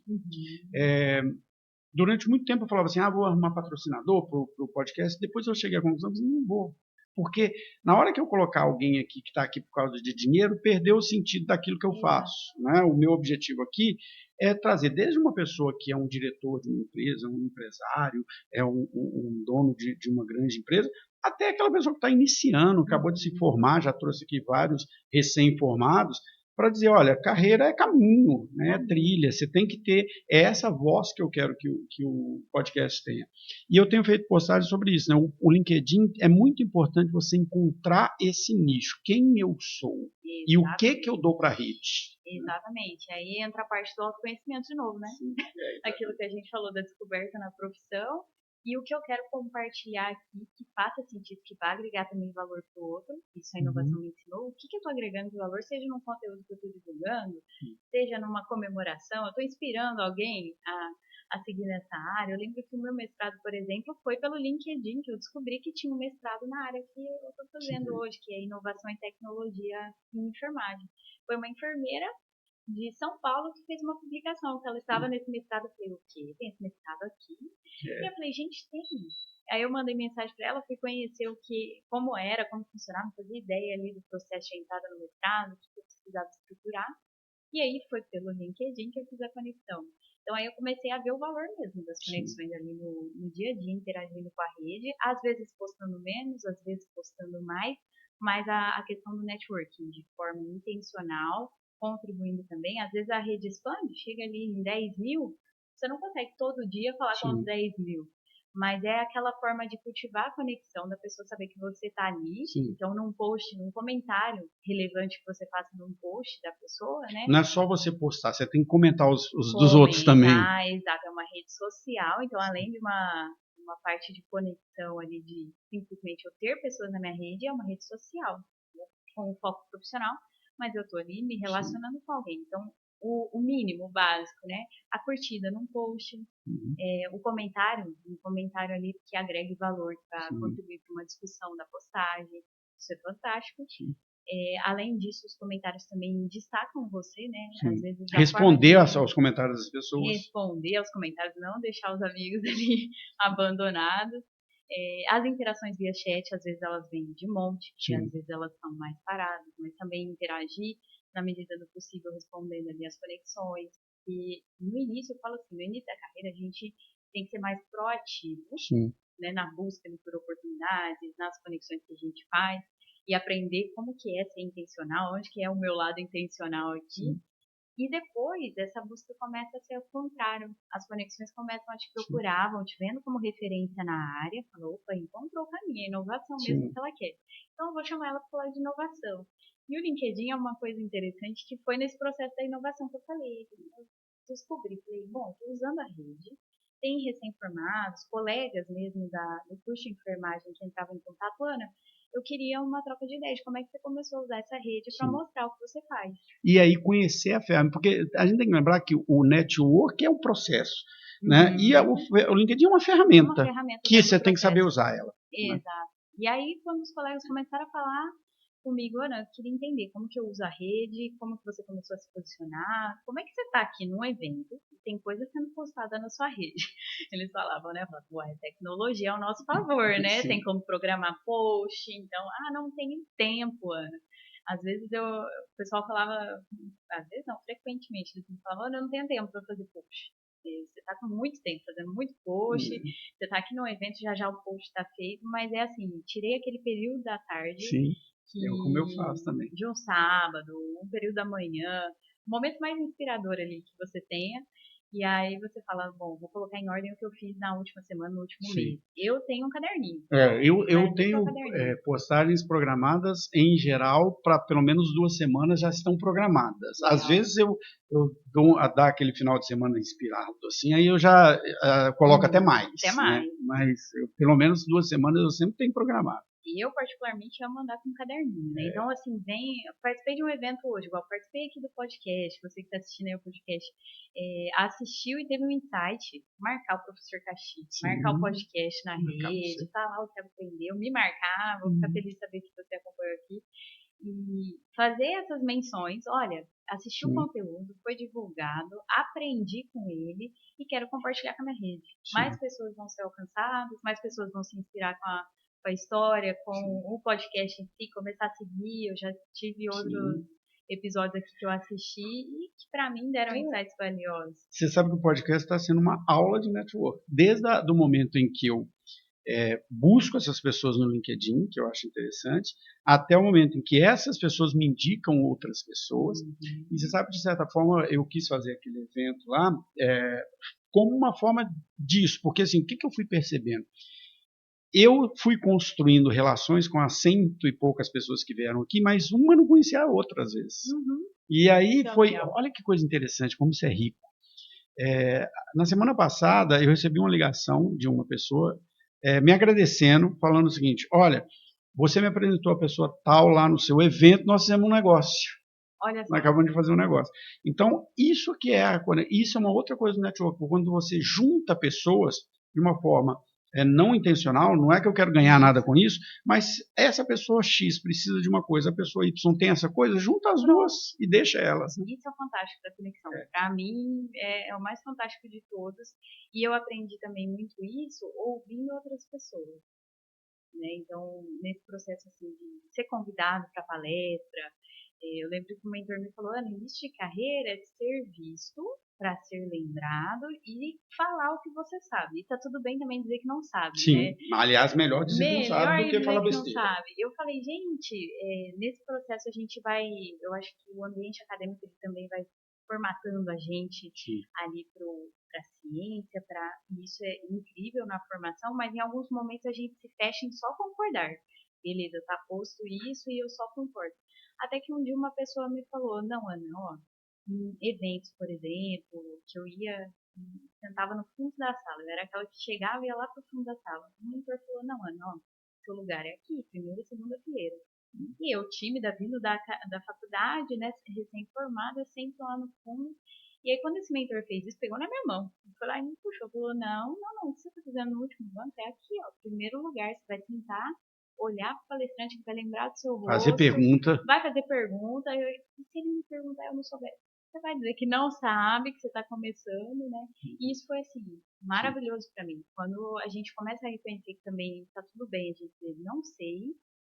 S1: Durante muito tempo eu falava assim, vou arrumar patrocinador para o podcast. Depois eu cheguei à conclusão que não vou. Porque na hora que eu colocar alguém aqui que está aqui por causa de dinheiro, perdeu o sentido daquilo que eu faço. Né? O meu objetivo aqui é trazer desde uma pessoa que é um diretor de uma empresa, um empresário, é um dono de uma grande empresa, até aquela pessoa que está iniciando, acabou de se formar, já trouxe aqui vários recém-formados, para dizer, olha, carreira é caminho, né, é trilha, você tem que ter essa voz que eu quero que o podcast tenha. E eu tenho feito postagens sobre isso, né? O LinkedIn é muito importante você encontrar esse nicho, quem eu sou. Exatamente. E o que eu dou para a rede.
S2: Exatamente, aí entra a parte do autoconhecimento de novo, né? Sim, aquilo que a gente falou da descoberta na profissão. E o que eu quero compartilhar aqui, que faça sentido, que vai agregar também valor para o outro, isso a inovação me ensinou, o que eu estou agregando de valor, seja num conteúdo que eu estou divulgando, seja numa comemoração, eu estou inspirando alguém a seguir nessa área. Eu lembro que o meu mestrado, por exemplo, foi pelo LinkedIn, que eu descobri que tinha um mestrado na área que eu estou fazendo hoje, que é inovação e tecnologia em enfermagem. Foi uma enfermeira de São Paulo que fez uma publicação, que ela estava nesse mestrado. Eu falei, o quê? Tem esse mestrado aqui? E eu falei, gente, tem. Aí eu mandei mensagem para ela, fui conhecer como era, como funcionava, não fazia ideia ali do processo de entrada no mestrado, o que eu precisava estruturar. E aí foi pelo LinkedIn que eu fiz a conexão. Então aí eu comecei a ver o valor mesmo das conexões ali no dia a dia, interagindo com a rede, às vezes postando menos, às vezes postando mais, mas a questão do networking de forma intencional, contribuindo também. Às vezes a rede expande, chega ali em 10 mil, você não consegue todo dia falar com os 10 mil. Mas é aquela forma de cultivar a conexão, da pessoa saber que você está ali. Sim. Então, num post, num comentário relevante que você faça num post da pessoa, né?
S1: Não é só você postar, você tem que comentar os dos outros também.
S2: Exato, é uma rede social. Então, além de uma parte de conexão ali, de simplesmente eu ter pessoas na minha rede, é uma rede social, né? Com um foco profissional, mas eu estou ali me relacionando com alguém. Então, o mínimo, o básico, né? A curtida num post, um comentário ali que agregue valor para contribuir para uma discussão da postagem. Isso é fantástico. Além disso, os comentários também destacam você, né? Às vezes,
S1: responder aos comentários das pessoas.
S2: Responder aos comentários, não deixar os amigos ali abandonados. As interações via chat, às vezes elas vêm de monte, e às vezes elas são mais paradas, mas também interagir na medida do possível, respondendo ali as conexões. E no início, eu falo assim, no início da carreira a gente tem que ser mais proativo, né, na busca por oportunidades, nas conexões que a gente faz, e aprender como que é ser intencional, onde que é o meu lado intencional aqui. E depois, essa busca começa a ser o contrário. As conexões começam a te procurar, vão te vendo como referência na área. Falou, opa, encontrou o caminho, é inovação mesmo que ela quer. Então, eu vou chamar ela para falar de inovação. E o LinkedIn é uma coisa interessante que foi nesse processo da inovação que eu falei. Eu descobri, falei, bom, estou usando a rede, tem recém-formados, colegas mesmo do curso de enfermagem que entravam em contato, Ana, eu queria uma troca de ideias. Como é que você começou a usar essa rede para mostrar o que você faz?
S1: E aí conhecer a ferramenta, porque a gente tem que lembrar que o network é um processo, né? E o LinkedIn é uma ferramenta que você tem que saber usar ela.
S2: Exato. Né? E aí, quando os colegas começaram a falar comigo, Ana, eu queria entender como que eu uso a rede, como que você começou a se posicionar, como é que você está aqui num evento e tem coisa sendo postada na sua rede. Eles falavam, né? Ué, tecnologia é ao nosso favor, né? Sim. Tem como programar post, então, não tenho tempo, Ana. Às vezes o pessoal falava, às vezes não, frequentemente, eles me falavam, Ana, eu não tenho tempo para fazer post. Você está com muito tempo fazendo muito post, você está aqui no evento, já o post está feito, mas é assim, tirei aquele período da tarde.
S1: Sim. Como eu faço também.
S2: De um sábado, um período da manhã, o momento mais inspirador ali que você tenha. E aí você fala, bom, vou colocar em ordem o que eu fiz na última semana, no último mês. Eu tenho um caderninho.
S1: Eu tenho postagens programadas, em geral, para pelo menos 2 semanas já estão programadas. Legal. Às vezes eu dou a dar aquele final de semana inspirado, assim, aí eu já coloco até mais.
S2: Até mais.
S1: Né? Mas pelo menos 2 semanas eu sempre tenho programado.
S2: E eu, particularmente, amo andar com um caderninho, né? Então, assim, eu participei de um evento hoje, igual participei aqui do podcast, você que está assistindo aí o podcast, assistiu e teve um insight, marcar o professor Caxi, marcar o podcast na rede, falar o que aprendeu, me marcar, vou ficar feliz de saber que você acompanhou aqui. E fazer essas menções, olha, assisti o
S1: Sim,
S2: conteúdo, foi divulgado, aprendi com ele e quero compartilhar com a minha rede. Mais
S1: sim,
S2: pessoas vão ser alcançadas, mais pessoas vão se inspirar com a história, com
S1: sim,
S2: o podcast em si, começar a seguir. Eu já tive outros
S1: sim.
S2: episódios aqui que eu assisti e que para mim deram
S1: É,
S2: insights valiosos.
S1: você sabe que o podcast está sendo uma aula de network. Desde o momento em que eu busco essas pessoas no LinkedIn, que eu acho interessante, até o momento em que essas pessoas me indicam outras pessoas. E você sabe, de certa forma, eu quis fazer aquele evento lá como uma forma disso, porque assim, o que eu fui percebendo? Eu fui construindo relações com as cento e poucas pessoas que vieram aqui, mas uma não conhecia a outra às vezes.
S2: Uhum,
S1: E aí
S2: isso é
S1: foi,
S2: legal.
S1: olha que coisa interessante, como isso é rico. Na semana passada eu recebi uma ligação de uma pessoa me agradecendo, falando o seguinte: olha, você me apresentou a pessoa tal lá no seu evento, nós fizemos um negócio.
S2: Olha
S1: Nós
S2: só.
S1: acabamos de fazer um negócio. Então, isso que isso é uma outra coisa do network, quando você junta pessoas de uma forma não intencional, não é que eu quero ganhar nada
S2: Isso.
S1: com isso, mas essa pessoa X precisa de uma coisa, a pessoa Y tem essa coisa, junta as duas
S2: Pronto.
S1: e deixa elas. Né?
S2: Isso é o fantástico da conexão. Para mim, é o mais fantástico de todos. E eu aprendi também muito isso ouvindo outras pessoas. Né? Então, nesse processo assim, de ser convidado para palestra, eu lembro que o mentor me falou: Ana, início de carreira é de ser visto para ser lembrado e falar o que você sabe. E tá tudo bem também dizer que não sabe, né?
S1: Sim, aliás, melhor dizer que não sabe
S2: Melhor
S1: do que
S2: dizer
S1: falar
S2: que não
S1: besteira.
S2: sabe. Eu falei, gente, nesse processo a gente vai, eu acho que o ambiente acadêmico ele também vai formatando a gente
S1: Sim,
S2: ali para a ciência, isso é incrível na formação, mas em alguns momentos a gente se fecha em só concordar. Beleza, tá posto isso e eu só concordo. Até que um dia uma pessoa me falou, não, Ana, ó, em eventos, por exemplo, que eu ia, sentava no fundo da sala, eu era aquela que chegava e ia lá pro fundo da sala. O mentor falou, não, Ana, ó, seu lugar é aqui, primeira e segunda fileira. E eu, tímida, vindo da faculdade, né, recém-formada, sempre lá no fundo. E aí, quando esse mentor fez isso, pegou na minha mão. Foi lá e me puxou. Falou, não, o que você tá fazendo no último banco é aqui, ó, primeiro lugar. Você vai sentar, olhar pro palestrante que vai lembrar do seu
S1: fazer
S2: rosto,
S1: pergunta.
S2: vai fazer pergunta. E se ele me perguntar eu não souber, você vai dizer que não sabe, que você tá começando, né? E isso foi, assim,
S1: Sim.
S2: maravilhoso para mim. Quando a gente começa a reconhecer que também tá tudo bem a gente dizer não sei,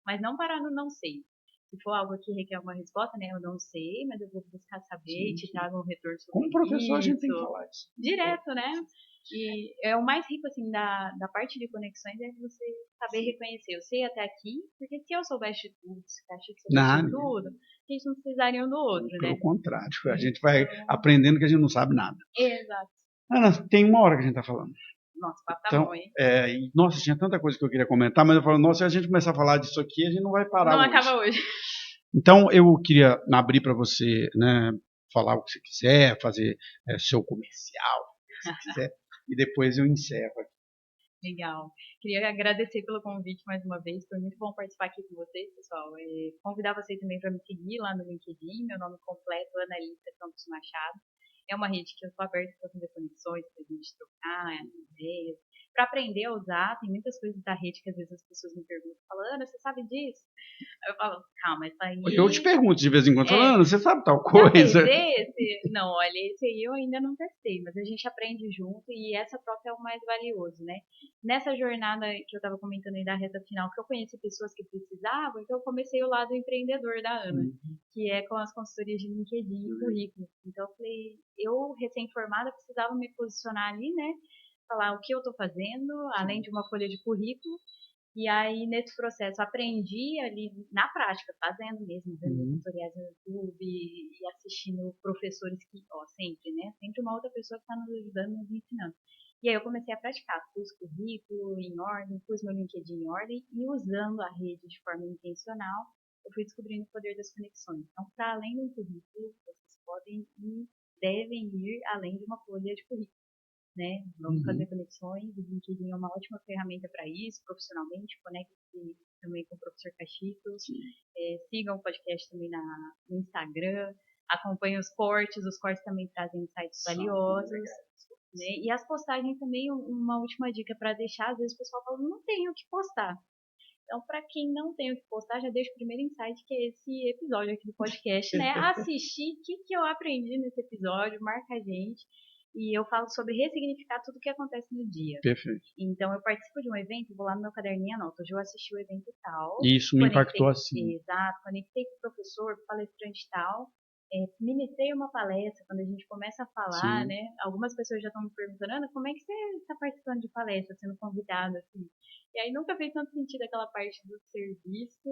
S2: mas não parar no não sei. Se for algo que requer uma resposta, né? Eu não sei, mas eu vou buscar saber e
S1: Sim,
S2: te
S1: sim.
S2: trago um retorno sobre
S1: Como professor, a gente tem que
S2: isso.
S1: falar isso.
S2: Direto, né? E é o mais rico, assim, da parte de conexões é você saber reconhecer. Eu sei até aqui, porque se eu soubesse de tudo, se eu achei que soubesse de
S1: Nada.
S2: tudo, a gente não precisaria um do outro,
S1: Pelo
S2: né?
S1: contrário, a gente vai
S2: Então,
S1: aprendendo que a gente não sabe nada.
S2: exato.
S1: Ana, tem uma hora que a gente está falando.
S2: Nossa, o papo tá bom,
S1: Então,
S2: hein?
S1: nossa, tinha tanta coisa que eu queria comentar, mas eu falo, nossa, se a gente começar a falar disso aqui, a gente não vai parar
S2: Não
S1: hoje.
S2: acaba hoje.
S1: Então, eu queria abrir para você, né, falar o que você quiser, fazer seu comercial, se quiser, e depois eu encerro aqui.
S2: Legal. Queria agradecer pelo convite mais uma vez. Foi muito bom participar aqui com vocês, pessoal. Convidar vocês também para me seguir lá no LinkedIn. Meu nome completo é Analista Campos Machado. É uma rede que eu estou aberta para fazer conexões, para a gente trocar ideias, para aprender a usar. Tem muitas coisas da rede que às vezes as pessoas me perguntam, falando, você sabe disso? Eu falo, calma, isso
S1: Eu te
S2: aí
S1: pergunto de vez em quando,
S2: é,
S1: falando, você sabe tal
S2: já fez
S1: coisa?
S2: esse? Não, olha, esse aí eu ainda não testei, mas a gente aprende junto e essa troca é o mais valioso, né? Nessa jornada que eu estava comentando aí da reta final, que eu conheci pessoas que precisavam, então eu comecei o lado empreendedor da Ana, que é com as consultorias de LinkedIn e currículo. Então eu falei, eu recém-formada precisava me posicionar ali, né? Falar o que eu estou fazendo, além de uma folha de currículo, e aí, nesse processo, aprendi ali na prática, fazendo mesmo, vendo tutoriais no YouTube e assistindo professores que, ó, sempre, né? Sempre uma outra pessoa que está nos ajudando, nos ensinando. E aí eu comecei a praticar, pus currículo em ordem, pus meu LinkedIn em ordem e usando a rede de forma intencional, eu fui descobrindo o poder das conexões. Então, para além do currículo, vocês podem e devem ir além de uma folha de currículo, né? Vamos fazer conexões, o LinkedIn é uma ótima ferramenta para isso, profissionalmente, conecte-se também com o professor Cachitos, sigam o podcast também no Instagram, acompanhem os cortes também trazem insights valiosos, né? E as postagens também, uma última dica para deixar, às vezes o pessoal fala, não tenho o que postar. Então, para quem não tem o que postar, já deixo o primeiro insight, que é esse episódio aqui do podcast, né? Assistir o que eu aprendi nesse episódio, marca a gente. E eu falo sobre ressignificar tudo o que acontece no dia.
S1: Perfeito.
S2: Então, eu participo de um evento, vou lá no meu caderninho e anoto. Hoje eu assisti o evento tal.
S1: Isso me impactou assim.
S2: Exato, conectei com o professor, com o palestrante tal. Ministrei uma palestra, quando a gente começa a falar,
S1: Sim.
S2: né? Algumas pessoas já estão me perguntando, Ana, como é que você está participando de palestra, sendo convidada, assim? E aí nunca fez tanto sentido aquela parte do ser visto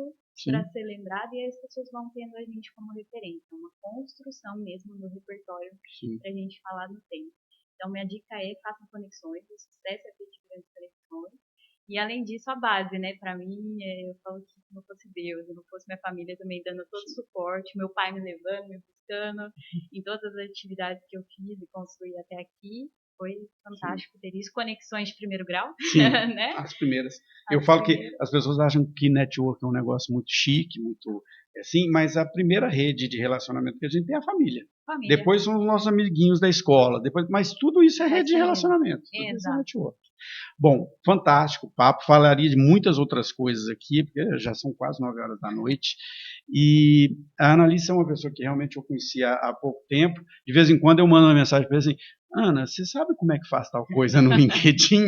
S2: para ser lembrado, e aí as pessoas vão tendo a gente como referência. Uma construção mesmo do repertório para a gente falar no tempo. Então, minha dica é: façam conexões, o sucesso é feito de grandes conexões. E além disso, a base, né? Para mim, eu falo que se não fosse Deus, se não fosse minha família também dando todo o suporte, meu pai me levando, me buscando em todas as atividades que eu fiz e construí até aqui, foi fantástico ter isso. Conexões de primeiro grau,
S1: Sim,
S2: né?
S1: as primeiras. Eu falo que as pessoas acham que network é um negócio muito chique, muito assim, mas a primeira rede de relacionamento que a gente tem é a família. Depois são os nossos amiguinhos da escola, mas tudo isso é rede de relacionamento. Tudo isso é network. Bom, fantástico o papo. Falaria de muitas outras coisas aqui, porque já são quase 9 horas da noite. E a Annalise é uma pessoa que realmente eu conhecia há pouco tempo. De vez em quando eu mando uma mensagem para ela assim: Ana, você sabe como é que faz tal coisa no LinkedIn?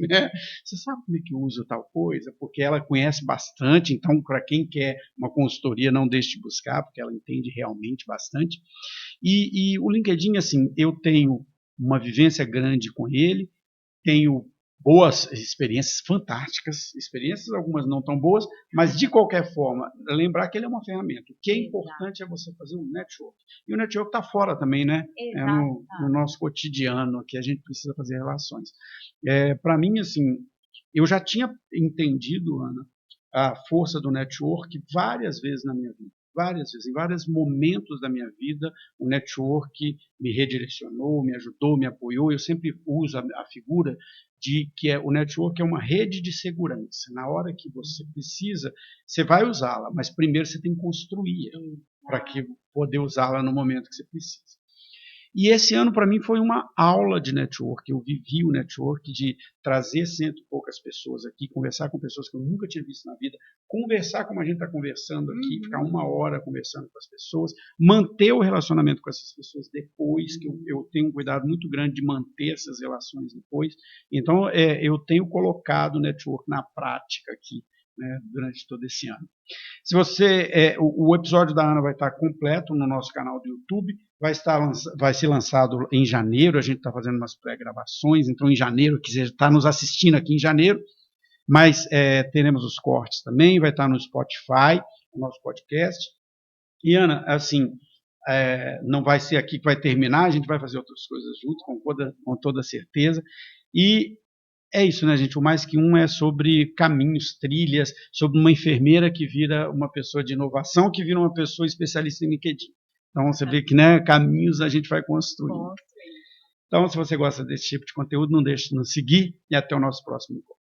S1: Né? Você sabe como é que usa tal coisa? Porque ela conhece bastante, então para quem quer uma consultoria, não deixe de buscar, porque ela entende realmente bastante. E o LinkedIn, assim, eu tenho uma vivência grande com ele, tenho boas experiências, fantásticas experiências, algumas não tão boas, mas de qualquer forma, lembrar que ele é uma ferramenta. O que é importante é você fazer um network. E o network está fora também, né? É no nosso cotidiano, que a gente precisa fazer relações. Para mim, assim, eu já tinha entendido, Ana, a força do network várias vezes na minha vida. Várias vezes, em vários momentos da minha vida, o network me redirecionou, me ajudou, me apoiou. Eu sempre uso a figura de que o network é uma rede de segurança. Na hora que você precisa, você vai usá-la, mas primeiro você tem que construir para que poder usá-la no momento que você precisa. E esse ano, para mim, foi uma aula de network. Eu vivi o network de trazer cento e poucas pessoas aqui, conversar com pessoas que eu nunca tinha visto na vida, conversar como a gente está conversando aqui, ficar 1 hora conversando com as pessoas, manter o relacionamento com essas pessoas depois, que eu tenho um cuidado muito grande de manter essas relações depois. Então, eu tenho colocado o network na prática aqui, né, durante todo esse ano. Se você, o episódio da Ana vai estar completo no nosso canal do YouTube, vai ser lançado em janeiro. A gente está fazendo umas pré-gravações, então em janeiro, quiser estar nos assistindo aqui em janeiro, mas teremos os cortes também, vai estar no Spotify, o nosso podcast. E Ana, assim, não vai ser aqui que vai terminar, a gente vai fazer outras coisas juntos, com toda certeza. E é isso, né, gente? O Mais Que Um é sobre caminhos, trilhas, sobre uma enfermeira que vira uma pessoa de inovação, que vira uma pessoa especialista em LinkedIn. Então, você vê que, né, caminhos a gente vai construindo. Então, se você gosta desse tipo de conteúdo, não deixe de nos seguir e até o nosso próximo encontro.